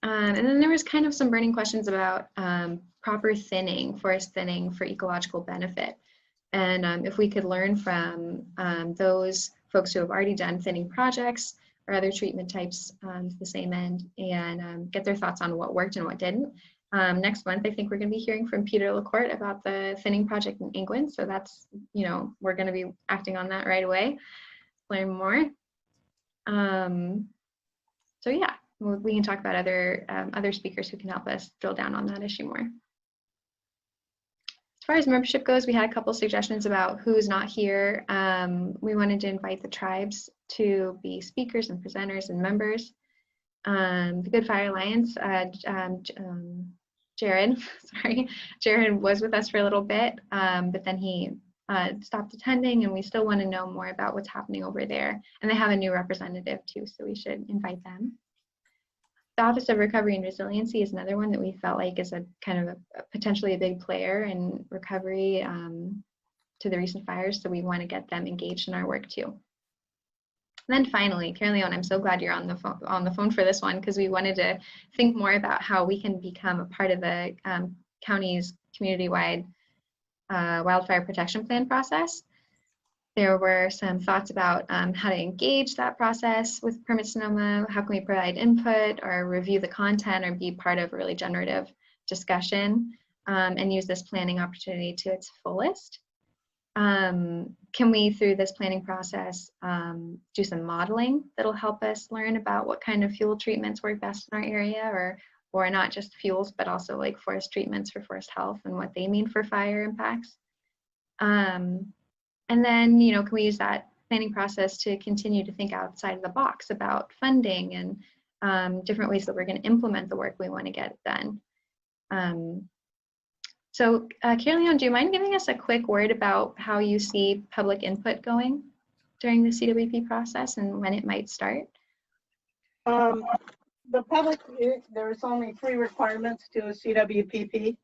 And then there was kind of some burning questions about proper thinning, forest thinning for ecological benefit. And if we could learn from those folks who have already done thinning projects or other treatment types to the same end, and get their thoughts on what worked and what didn't. Next month, I think we're going to be hearing from Peter LeCourt about the thinning project in Angwin. So that's, you know, we're going to be acting on that right away, learn more. So yeah, we can talk about other speakers who can help us drill down on that issue more. As far as membership goes, we had a couple suggestions about who's not here. We wanted to invite the tribes to be speakers and presenters and members. The Good Fire Alliance, Jared was with us for a little bit, but then he stopped attending, and we still want to know more about what's happening over there. And they have a new representative too, so we should invite them. The Office of Recovery and Resiliency is another one that we felt like is a kind of potentially a big player in recovery to the recent fires, so we want to get them engaged in our work too. And then finally, Caerleon, I'm so glad you're on the phone for this one, because we wanted to think more about how we can become a part of the county's community-wide wildfire protection plan process. There were some thoughts about how to engage that process with Permit Sonoma. How can we provide input or review the content or be part of a really generative discussion and use this planning opportunity to its fullest? Can we, through this planning process, do some modeling that'll help us learn about what kind of fuel treatments work best in our area, or not just fuels, but also like forest treatments for forest health and what they mean for fire impacts? And then, you know, can we use that planning process to continue to think outside of the box about funding and different ways that we're going to implement the work we want to get done? So, Cailin, do you mind giving us a quick word about how you see public input going during the CWP process and when it might start? The public, there's only 3 requirements to a CWPP.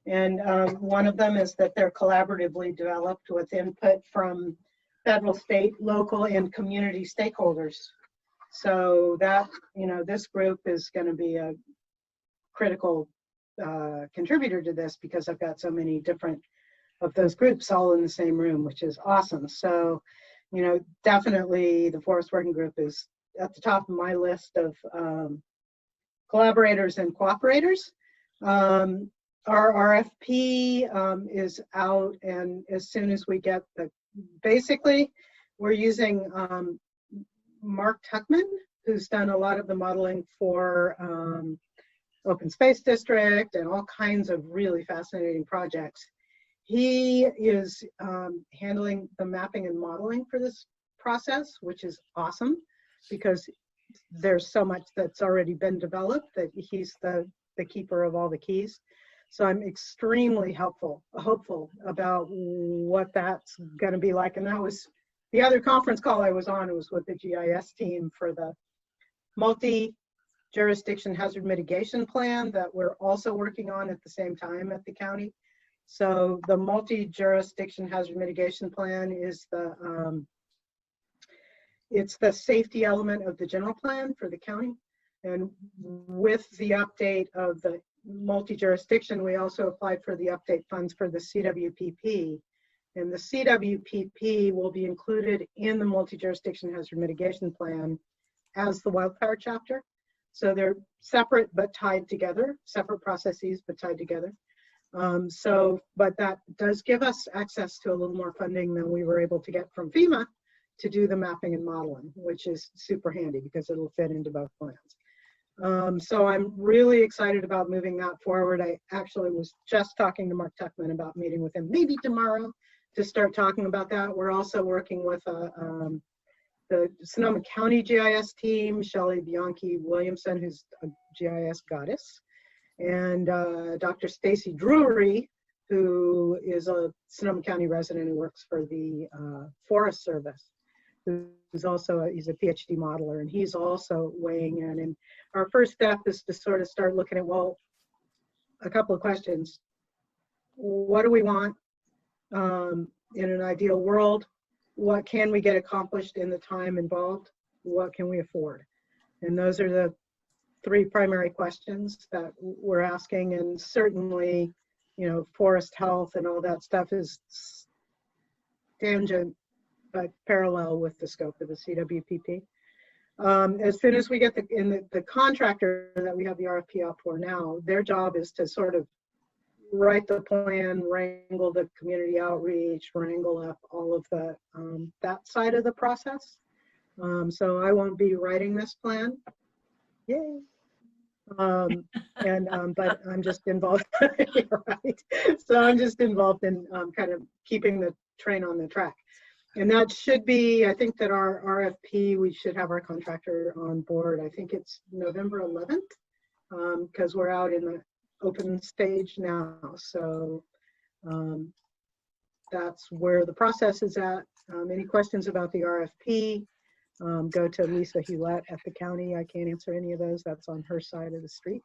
And one of them is that they're collaboratively developed with input from federal, state, local, and community stakeholders. So that, you know, this group is going to be a critical contributor to this, because I've got so many different of those groups all in the same room, which is awesome. So, you know, definitely the Forest Working Group is at the top of my list of collaborators and cooperators. Our RFP is out, and as soon as we get basically, we're using Mark Tuckman, who's done a lot of the modeling for Open Space District and all kinds of really fascinating projects. He is handling the mapping and modeling for this process, which is awesome, because there's so much that's already been developed that he's the keeper of all the keys. So I'm extremely hopeful about what that's going to be like. And that was the other conference call I was on. It was with the GIS team for the multi-jurisdiction hazard mitigation plan that we're also working on at the same time at the county. So the multi-jurisdiction hazard mitigation plan is it's the safety element of the general plan for the county. And with the update of the multi-jurisdiction, we also applied for the update funds for the CWPP. And the CWPP will be included in the multi-jurisdiction hazard mitigation plan as the wildfire chapter. So they're separate but tied together, separate processes but tied together. But that does give us access to a little more funding than we were able to get from FEMA to do the mapping and modeling, which is super handy because it'll fit into both plans. So I'm really excited about moving that forward. I actually was just talking to Mark Tuckman about meeting with him maybe tomorrow to start talking about that. We're also working with the Sonoma County GIS team, Shelley Bianchi Williamson, who's a GIS goddess, and Dr. Stacy Drury, who is a Sonoma County resident who works for the Forest Service, who's also he's a PhD modeler, and he's also weighing in. And our first step is to sort of start looking at, well, a couple of questions. What do we want in an ideal world? What can we get accomplished in the time involved? What can we afford? And those are the three primary questions that we're asking. And certainly, you know, forest health and all that stuff is tangent, but parallel with the scope of the CWPP. As soon as we get the contractor that we have the RFP up for now, their job is to sort of write the plan, wrangle the community outreach, wrangle up all of the that side of the process. So I won't be writing this plan. Yay. But I'm just involved, right? So I'm just involved in kind of keeping the train on the track. And that should be, I think that our RFP, we should have our contractor on board. I think it's November 11th, because we're out in the open stage now. So that's where the process is at. Any questions about the RFP, go to Lisa Hewlett at the county. I can't answer any of those. That's on her side of the street.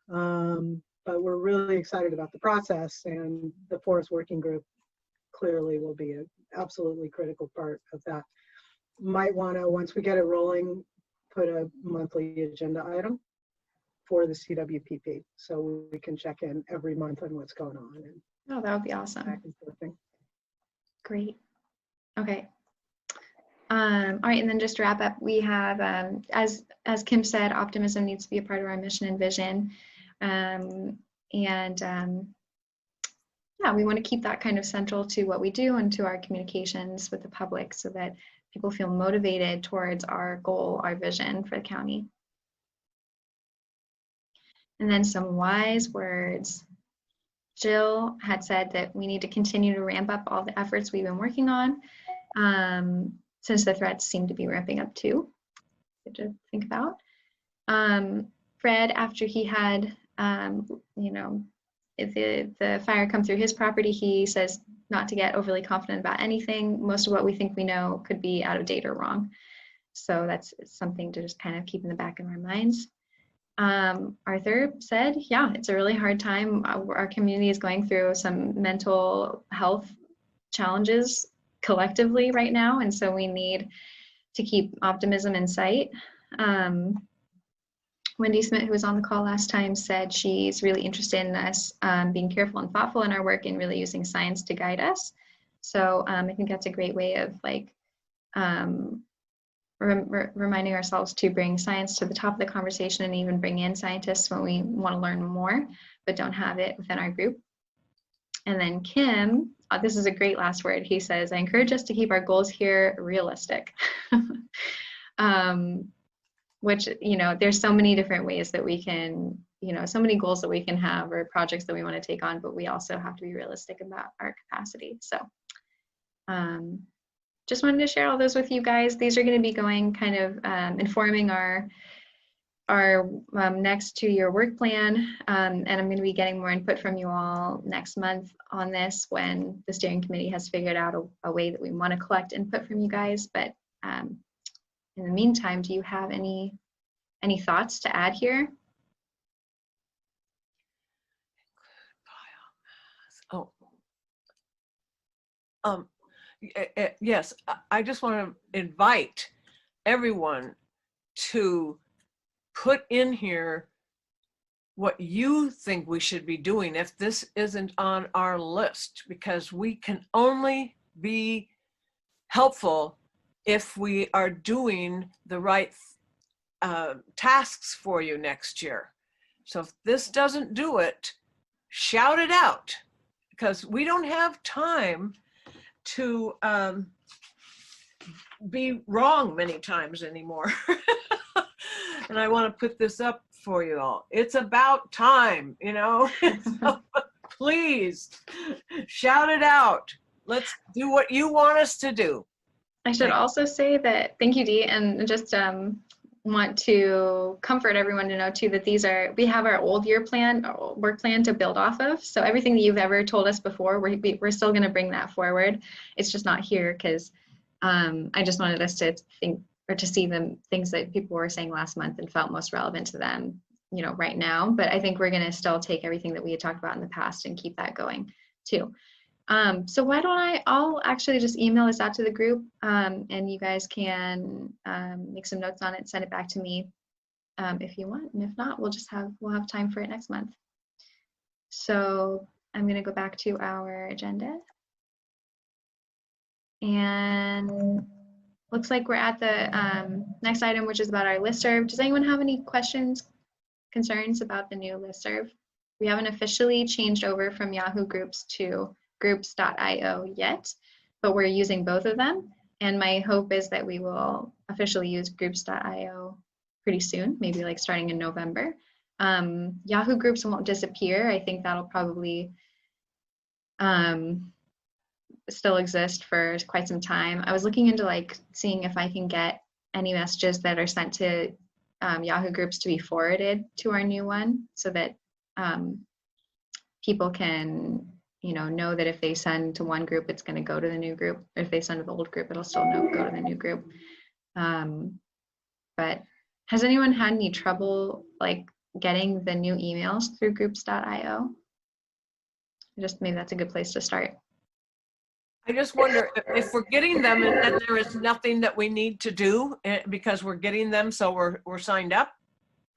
But we're really excited about the process, and the Forest Working Group clearly will be an absolutely critical part of that. Might want to, once we get it rolling, put a monthly agenda item for the CWPP, so we can check in every month on what's going on. And oh, that would be awesome. Great. Okay. All right, and then just to wrap up, we have, as Kim said, optimism needs to be a part of our mission and vision. Yeah, we want to keep that kind of central to what we do and to our communications with the public, so that people feel motivated towards our goal, our vision for the county. And then some wise words. Jill had said that we need to continue to ramp up all the efforts we've been working on, since the threats seem to be ramping up too. Good to think about. Fred, after he had, you know, if the fire come through his property, he says not to get overly confident about anything. Most of what we think we know could be out of date or wrong. So that's something to just kind of keep in the back of our minds. Arthur said, yeah, it's a really hard time. Our community is going through some mental health challenges collectively right now, and so we need to keep optimism in sight. Wendy Smith, who was on the call last time, said she's really interested in us being careful and thoughtful in our work and really using science to guide us. So I think that's a great way of like reminding ourselves to bring science to the top of the conversation, and even bring in scientists when we want to learn more but don't have it within our group. And then Kim, this is a great last word. He says, I encourage us to keep our goals here realistic. Which, you know, there's so many different ways that we can, you know, so many goals that we can have or projects that we want to take on, but we also have to be realistic about our capacity. So just wanted to share all those with you guys. These are going to be going kind of informing our next 2-year work plan. And I'm going to be getting more input from you all next month on this, when the steering committee has figured out a way that we want to collect input from you guys. But in the meantime, do you have any thoughts to add here? Yes, I just want to invite everyone to put in here what you think we should be doing if this isn't on our list, because we can only be helpful if we are doing the right tasks for you next year. So if this doesn't do it, shout it out, because we don't have time to be wrong many times anymore. And I want to put this up for you all. It's about time, you know. So please shout it out. Let's do what you want us to do. I should also say that, thank you, Dee, and just want to comfort everyone to know too that we have our old year plan, work plan to build off of. So everything that you've ever told us before, we're still going to bring that forward. It's just not here because I just wanted us to think or to see the things that people were saying last month and felt most relevant to them, you know, right now. But I think we're going to still take everything that we had talked about in the past and keep that going too. So why don't I'll actually just email this out to the group and you guys can make some notes on it, send it back to me if you want. And if not, we'll have time for it next month. So I'm going to go back to our agenda. And looks like we're at the next item, which is about our listserv. Does anyone have any questions, concerns about the new listserv? We haven't officially changed over from Yahoo Groups to groups.io yet, but we're using both of them. And my hope is that we will officially use groups.io pretty soon, maybe like starting in November. Yahoo Groups won't disappear. I think that'll probably still exist for quite some time. I was looking into like seeing if I can get any messages that are sent to Yahoo Groups to be forwarded to our new one so that people can know that if they send to one group, it's going to go to the new group. If they send to the old group, it'll still go to the new group. But has anyone had any trouble like getting the new emails through groups.io? Just maybe that's a good place to start. I just wonder if we're getting them and then there is nothing that we need to do because we're getting them, so we're signed up.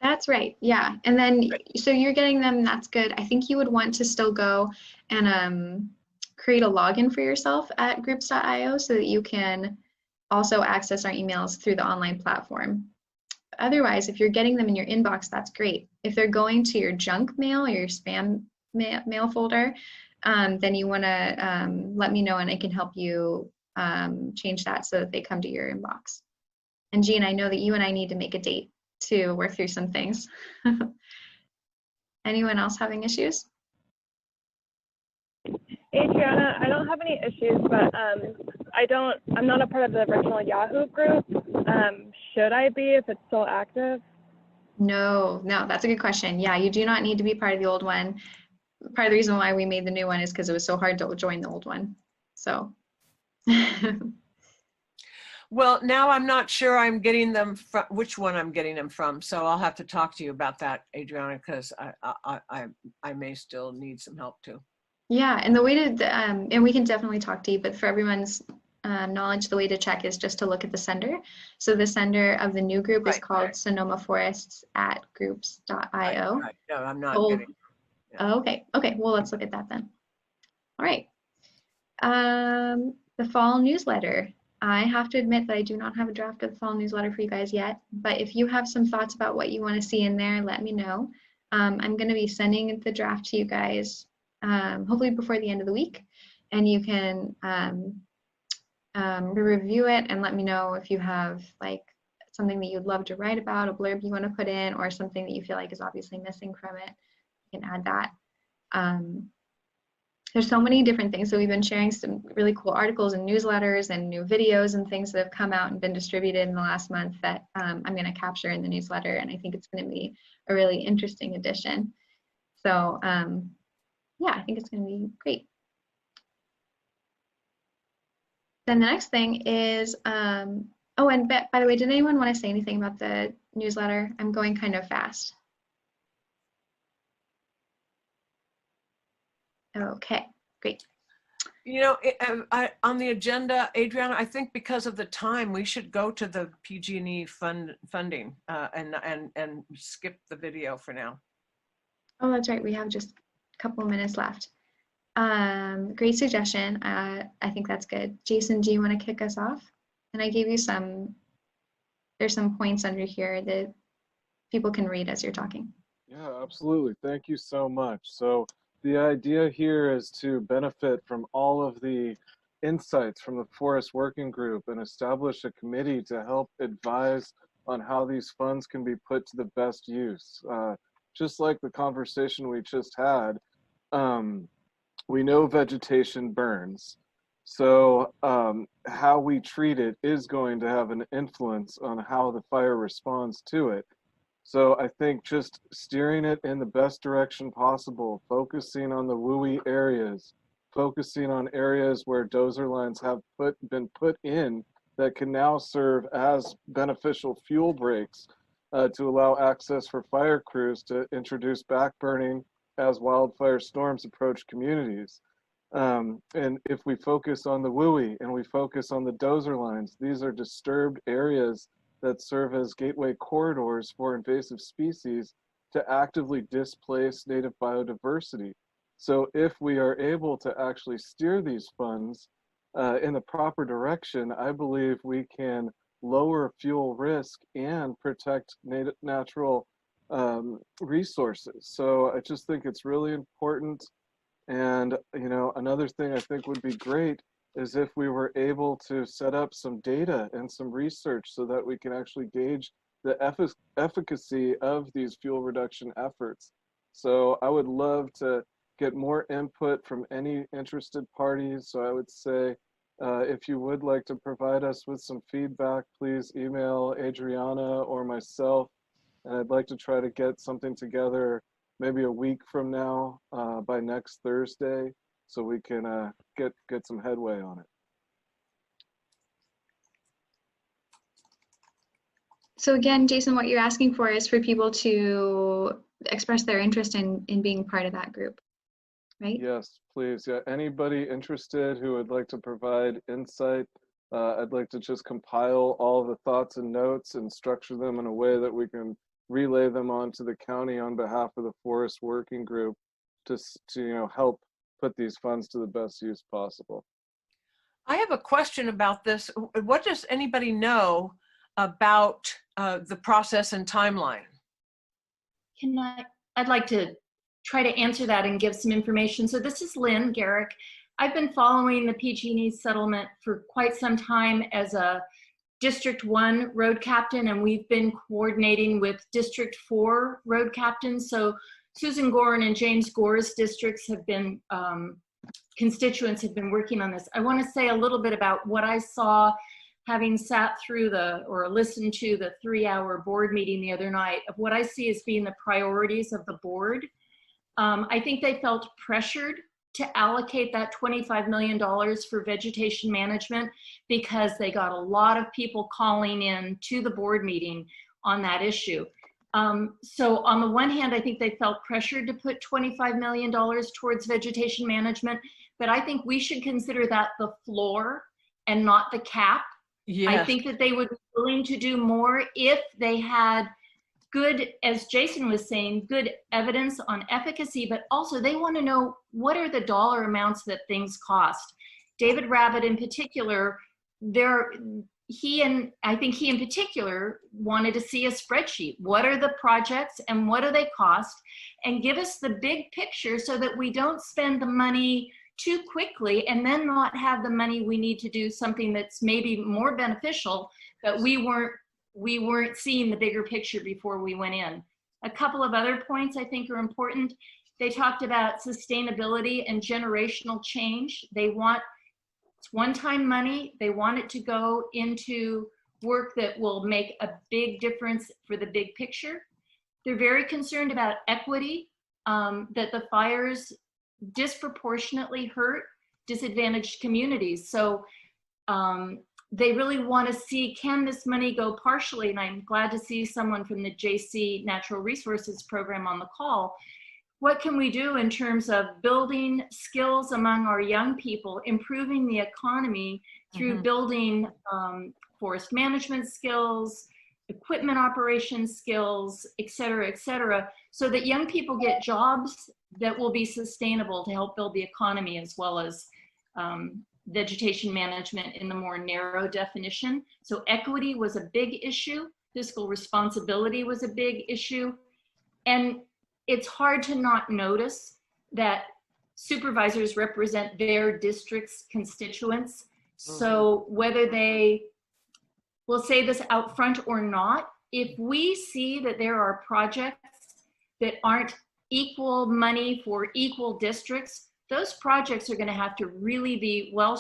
That's right. Yeah. And then, so you're getting them, that's good. I think you would want to still go and create a login for yourself at groups.io so that you can also access our emails through the online platform. Otherwise, if you're getting them in your inbox, that's great. If they're going to your junk mail or your spam mail folder, then you want to let me know and I can help you change that so that they come to your inbox. And Jeanne, I know that you and I need to make a date to work through some things. Anyone else having issues? Adriana, I don't have any issues, but I'm not a part of the original Yahoo group. Should I be if it's still active? No, that's a good question. Yeah, you do not need to be part of the old one. Part of the reason why we made the new one is because it was so hard to join the old one. So. Well, now I'm not sure I'm getting them from which one I'm getting them from. So I'll have to talk to you about that, Adriana, because I may still need some help too. Yeah, and the way to, and we can definitely talk to you, but for everyone's knowledge, the way to check is just to look at the sender. So the sender of the new group is called Sonoma Forests at groups.io. Right. No, I'm not getting. Yeah. Okay, well, let's look at that then. All right. The fall newsletter. I have to admit that I do not have a draft of the fall newsletter for you guys yet, but if you have some thoughts about what you want to see in there, let me know. I'm going to be sending the draft to you guys hopefully before the end of the week, and you can review it and let me know if you have like something that you'd love to write about, a blurb you want to put in, or something that you feel like is obviously missing from it. You can add that. There's so many different things. So we've been sharing some really cool articles and newsletters and new videos and things that have come out and been distributed in the last month that I'm going to capture in the newsletter. And I think it's going to be a really interesting addition. So yeah, I think it's going to be great. Then the next thing is, oh, and by the way, did anyone want to say anything about the newsletter? I'm going kind of fast. Okay, great. You know, on the agenda, Adriana, I think because of the time, we should go to the PG&E funding and skip the video for now. Oh, that's right. We have just a couple of minutes left. Great suggestion. I think that's good. Jason, do you want to kick us off? And I gave you there's some points under here that people can read as you're talking. Yeah, absolutely. Thank you so much. So the idea here is to benefit from all of the insights from the Forest Working Group and establish a committee to help advise on how these funds can be put to the best use. Just like the conversation we just had, we know vegetation burns. So how we treat it is going to have an influence on how the fire responds to it. So I think just steering it in the best direction possible, focusing on the WUI areas, focusing on areas where dozer lines have been put in that can now serve as beneficial fuel breaks to allow access for fire crews to introduce backburning as wildfire storms approach communities. And if we focus on the WUI and we focus on the dozer lines, these are disturbed areas that serve as gateway corridors for invasive species to actively displace native biodiversity. So if we are able to actually steer these funds in the proper direction, I believe we can lower fuel risk and protect natural resources. So I just think it's really important. And, you know, another thing I think would be great is if we were able to set up some data and some research so that we can actually gauge the efficacy of these fuel reduction efforts. So I would love to get more input from any interested parties. So I would say, if you would like to provide us with some feedback, please email Adriana or myself. And I'd like to try to get something together maybe a week from now by next Thursday, so we can get some headway on it. So again, Jason, what you're asking for is for people to express their interest in being part of that group, right? Yes, please. Yeah, anybody interested who would like to provide insight, I'd like to just compile all the thoughts and notes and structure them in a way that we can relay them on to the county on behalf of the Forest Working Group to help put these funds to the best use possible. I have a question about this. What does anybody know about the process and timeline? I'd like to try to answer that and give some information. So this is Lynn Garrick. I've been following the PG&E settlement for quite some time as a District 1 road captain, and we've been coordinating with District 4 road captains. So Susan Gorin and James Gore's districts have been, constituents have been working on this. I want to say a little bit about what I saw having sat through or listened to the 3-hour board meeting the other night of what I see as being the priorities of the board. I think they felt pressured to allocate that $25 million for vegetation management because they got a lot of people calling in to the board meeting on that issue. So on the one hand, I think they felt pressured to put $25 million towards vegetation management, but I think we should consider that the floor and not the cap. Yes. I think that they would be willing to do more if they had good, as Jason was saying, good evidence on efficacy, but also they want to know what are the dollar amounts that things cost. David Rabbit in particular, he in particular wanted to see a spreadsheet. What are the projects and what do they cost? And give us the big picture so that we don't spend the money too quickly and then not have the money we need to do something that's maybe more beneficial, but we weren't seeing the bigger picture before we went in. A couple of other points I think are important. They talked about sustainability and generational change. They want, it's one-time money. They want it to go into work that will make a big difference for the big picture. They're very concerned about equity, that the fires disproportionately hurt disadvantaged communities. So they really want to see, can this money go partially? And I'm glad to see someone from the JC Natural Resources Program on the call. What can we do in terms of building skills among our young people, improving the economy through building forest management skills, equipment operation skills, et cetera, so that young people get jobs that will be sustainable to help build the economy, as well as vegetation management in the more narrow definition. So equity was a big issue. Fiscal responsibility was a big issue. And it's hard to not notice that supervisors represent their district's constituents. So whether they will say this out front or not, if we see that there are projects that aren't equal money for equal districts, those projects are going to have to really be well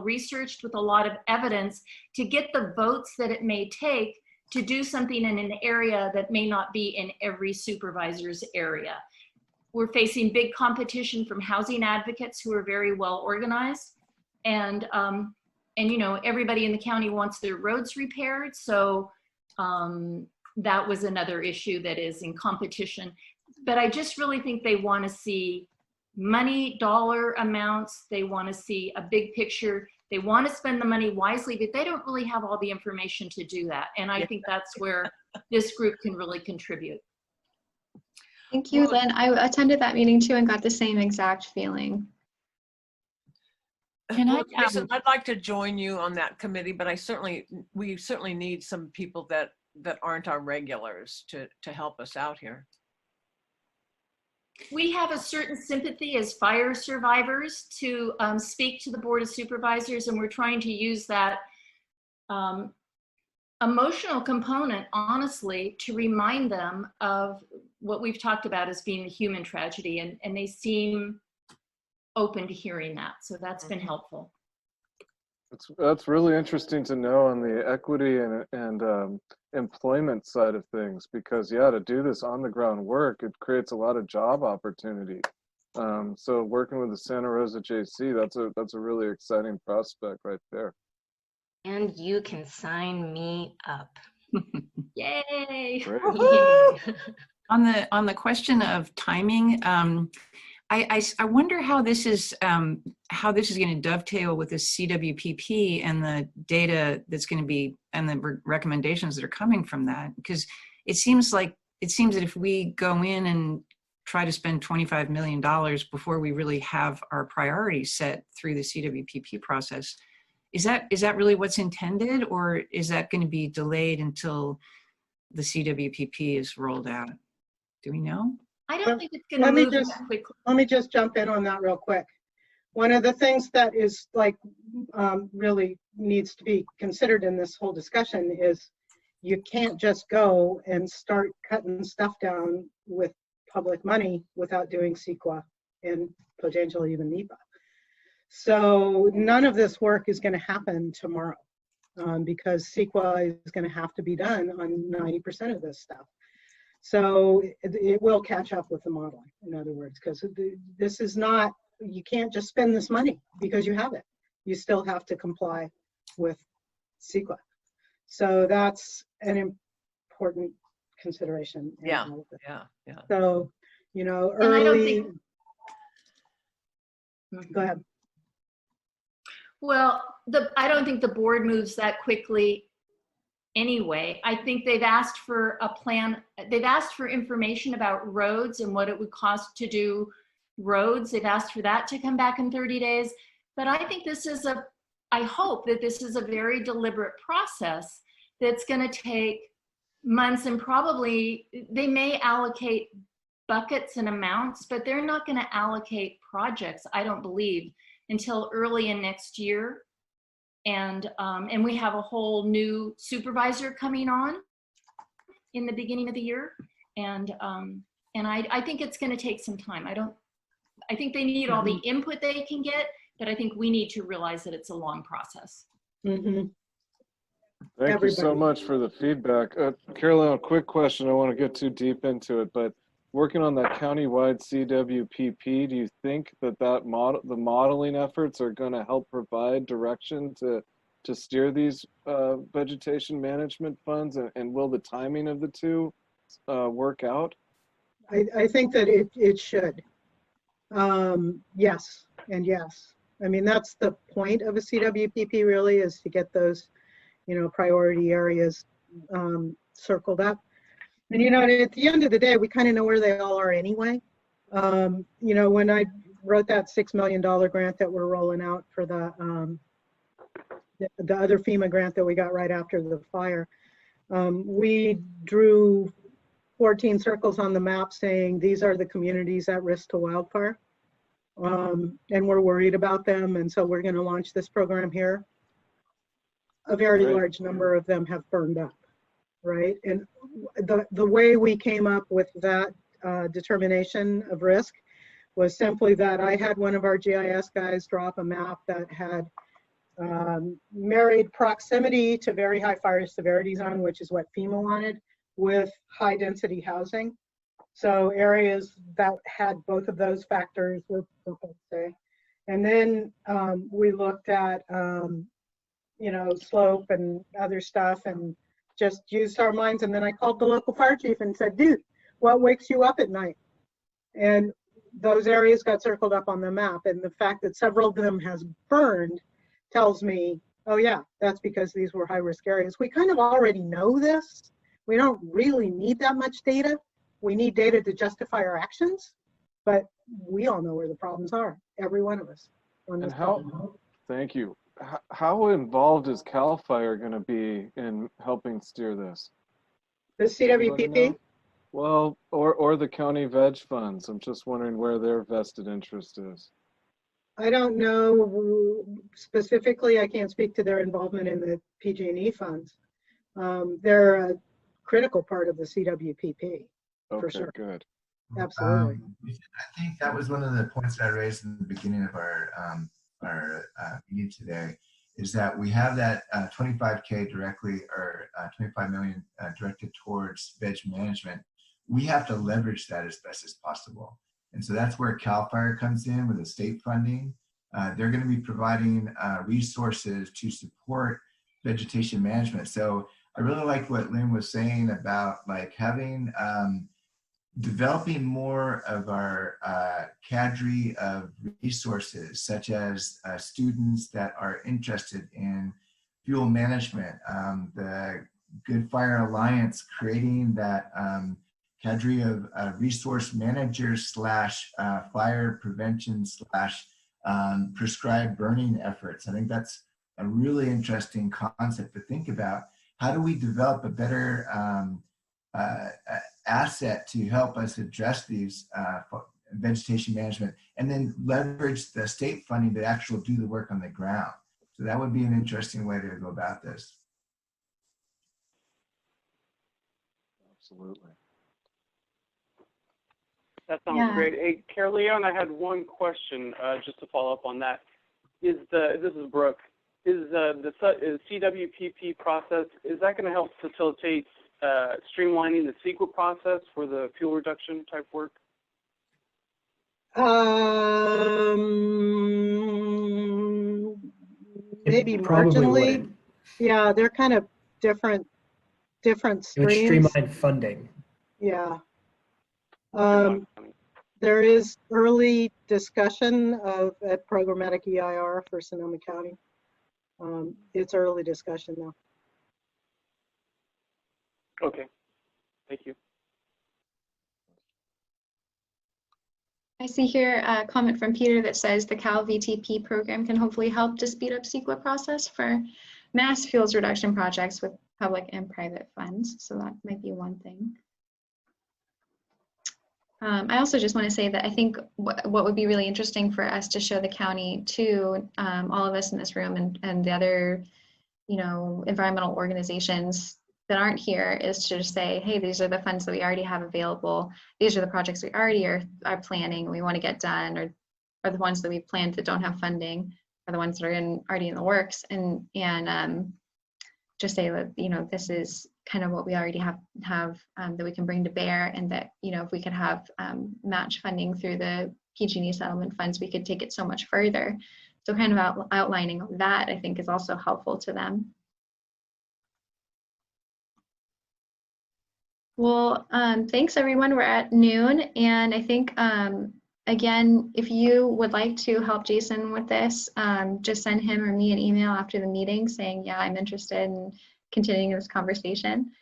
researched with a lot of evidence to get the votes that it may take to do something in an area that may not be in every supervisor's area. We're facing big competition from housing advocates who are very well organized, and you know, everybody in the county wants their roads repaired. So that was another issue that is in competition. But I just really think they want to see money, dollar amounts. They want to see a big picture. They want to spend the money wisely, but they don't really have all the information to do that. And I think that's where this group can really contribute. Thank you, Lynn. I attended that meeting too and got the same exact feeling. Jason, I'd like to join you on that committee, but we certainly need some people that aren't our regulars to help us out here. We have a certain sympathy as fire survivors to speak to the Board of Supervisors, and we're trying to use that emotional component, honestly, to remind them of what we've talked about as being a human tragedy, and they seem open to hearing that. So that's been helpful. That's really interesting to know on the equity and employment side of things, because to do this on the ground work, it creates a lot of job opportunity. So working with the Santa Rosa JC, that's a really exciting prospect right there. And you can sign me up. Yay! On the question of timing, I wonder how this is going to dovetail with the CWPP and the data that's going to be and the recommendations that are coming from that, because it seems that if we go in and try to spend $25 million before we really have our priorities set through the CWPP process, is that really what's intended, or is that going to be delayed until the CWPP is rolled out? Do we know? I don't think it's going to move that quickly. Let me just jump in on that real quick. One of the things that is really needs to be considered in this whole discussion is you can't just go and start cutting stuff down with public money without doing CEQA and potentially even NEPA. So none of this work is going to happen tomorrow because CEQA is going to have to be done on 90% of this stuff. So it will catch up with the modeling, in other words, because this is not, you can't just spend this money because you have it. You still have to comply with CEQA. So that's an important consideration. Yeah. So, you know, And I don't early, go ahead. Well, I don't think the board moves that quickly anyway. I think they've asked for a plan. They've asked for information about roads and what it would cost to do roads. They've asked for that to come back in 30 days. But I think I hope that this is a very deliberate process that's going to take months, and probably they may allocate buckets and amounts, but they're not going to allocate projects, I don't believe, until early in next year. And we have a whole new supervisor coming on in the beginning of the year. And I think it's going to take some time. I think they need all the input they can get, but I think we need to realize that it's a long process. Thank you so much for the feedback. Caroline, a quick question. I don't want to get too deep into it, but working on that countywide CWPP, do you think that the modeling efforts are going to help provide direction to steer these vegetation management funds, and will the timing of the two work out? I think that it should. Yes and yes. I mean, that's the point of a CWPP really, is to get those, you know, priority areas circled up. And, you know, at the end of the day, we kind of know where they all are anyway. You know, when I wrote that $6 million grant that we're rolling out for the other FEMA grant that we got right after the fire, we drew 14 circles on the map saying these are the communities at risk to wildfire. And we're worried about them. And so we're going to launch this program here. A very large number of them have burned up. Right, and the way we came up with that determination of risk was simply that I had one of our GIS guys drop a map that had married proximity to very high fire severity zone, which is what FEMA wanted, with high density housing. So areas that had both of those factors were purple, say. And then we looked at, you know, slope and other stuff and just used our minds. And then I called the local fire chief and said, dude, what wakes you up at night? And those areas got circled up on the map. And the fact that several of them has burned tells me, oh yeah, that's because these were high risk areas. We kind of already know this. We don't really need that much data. We need data to justify our actions, but we all know where the problems are, every one of us. And how, thank you. How involved is CAL FIRE going to be in helping steer this? The CWPP? Well, or the county veg funds. I'm just wondering where their vested interest is. I don't know specifically. I can't speak to their involvement in the PG&E funds. They're a critical part of the CWPP, for sure. Good. Absolutely. I think that was one of the points that I raised in the beginning of our meeting today, is that we have that 25K directly, or 25 million directed towards veg management. We have to leverage that as best as possible. And so that's where CAL FIRE comes in with the state funding. They're going to be providing resources to support vegetation management. So I really like what Lynn was saying about like having, developing more of our cadre of resources, such as students that are interested in fuel management, the Good Fire Alliance creating that cadre of resource managers / fire prevention / prescribed burning efforts. I think that's a really interesting concept to think about. How do we develop a better asset to help us address these vegetation management, and then leverage the state funding to actually do the work on the ground? So that would be an interesting way to go about this. Absolutely. That sounds great. Hey, Caerleon, I had one question just to follow up on that. This is Brooke. Is the CWPP process, is that going to help facilitate streamlining the CEQA process for the fuel reduction type work? Maybe Probably marginally. wouldn't. Yeah, they're kind of different It would streams. streamline funding. Yeah. There is early discussion of a programmatic EIR for Sonoma County. It's early discussion though. Okay, thank you. I see here a comment from Peter that says the Cal VTP program can hopefully help to speed up CEQA process for mass fuels reduction projects with public and private funds. So that might be one thing. I also just want to say that I think what would be really interesting for us to show the county to all of us in this room and the other, you know, environmental organizations that aren't here, is to just say, hey, these are the funds that we already have available. These are the projects we already are planning, we want to get done, or are the ones that we've planned that don't have funding, are the ones that are already in the works, and just say that, you know, this is kind of what we already have that we can bring to bear, and that, you know, if we could have match funding through the PG&E settlement funds, we could take it so much further. So kind of outlining that, I think, is also helpful to them. Well, thanks everyone. We're at noon, and I think, again, if you would like to help Jason with this, just send him or me an email after the meeting saying, yeah, I'm interested in continuing this conversation.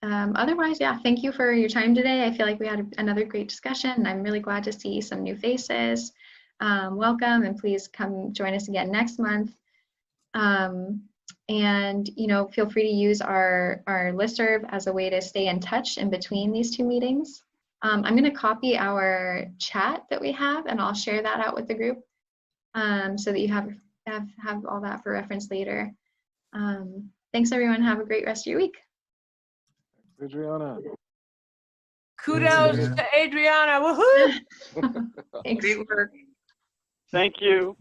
Otherwise, yeah, thank you for your time today. I feel like we had another great discussion, and I'm really glad to see some new faces. Welcome, and please come join us again next month. And, you know, feel free to use our listserv as a way to stay in touch in between these two meetings. I'm going to copy our chat that we have, and I'll share that out with the group so that you have all that for reference later. Thanks everyone. Have a great rest of your week. Adriana. Kudos to Adriana. Woohoo! Thanks. Great work. Thank you.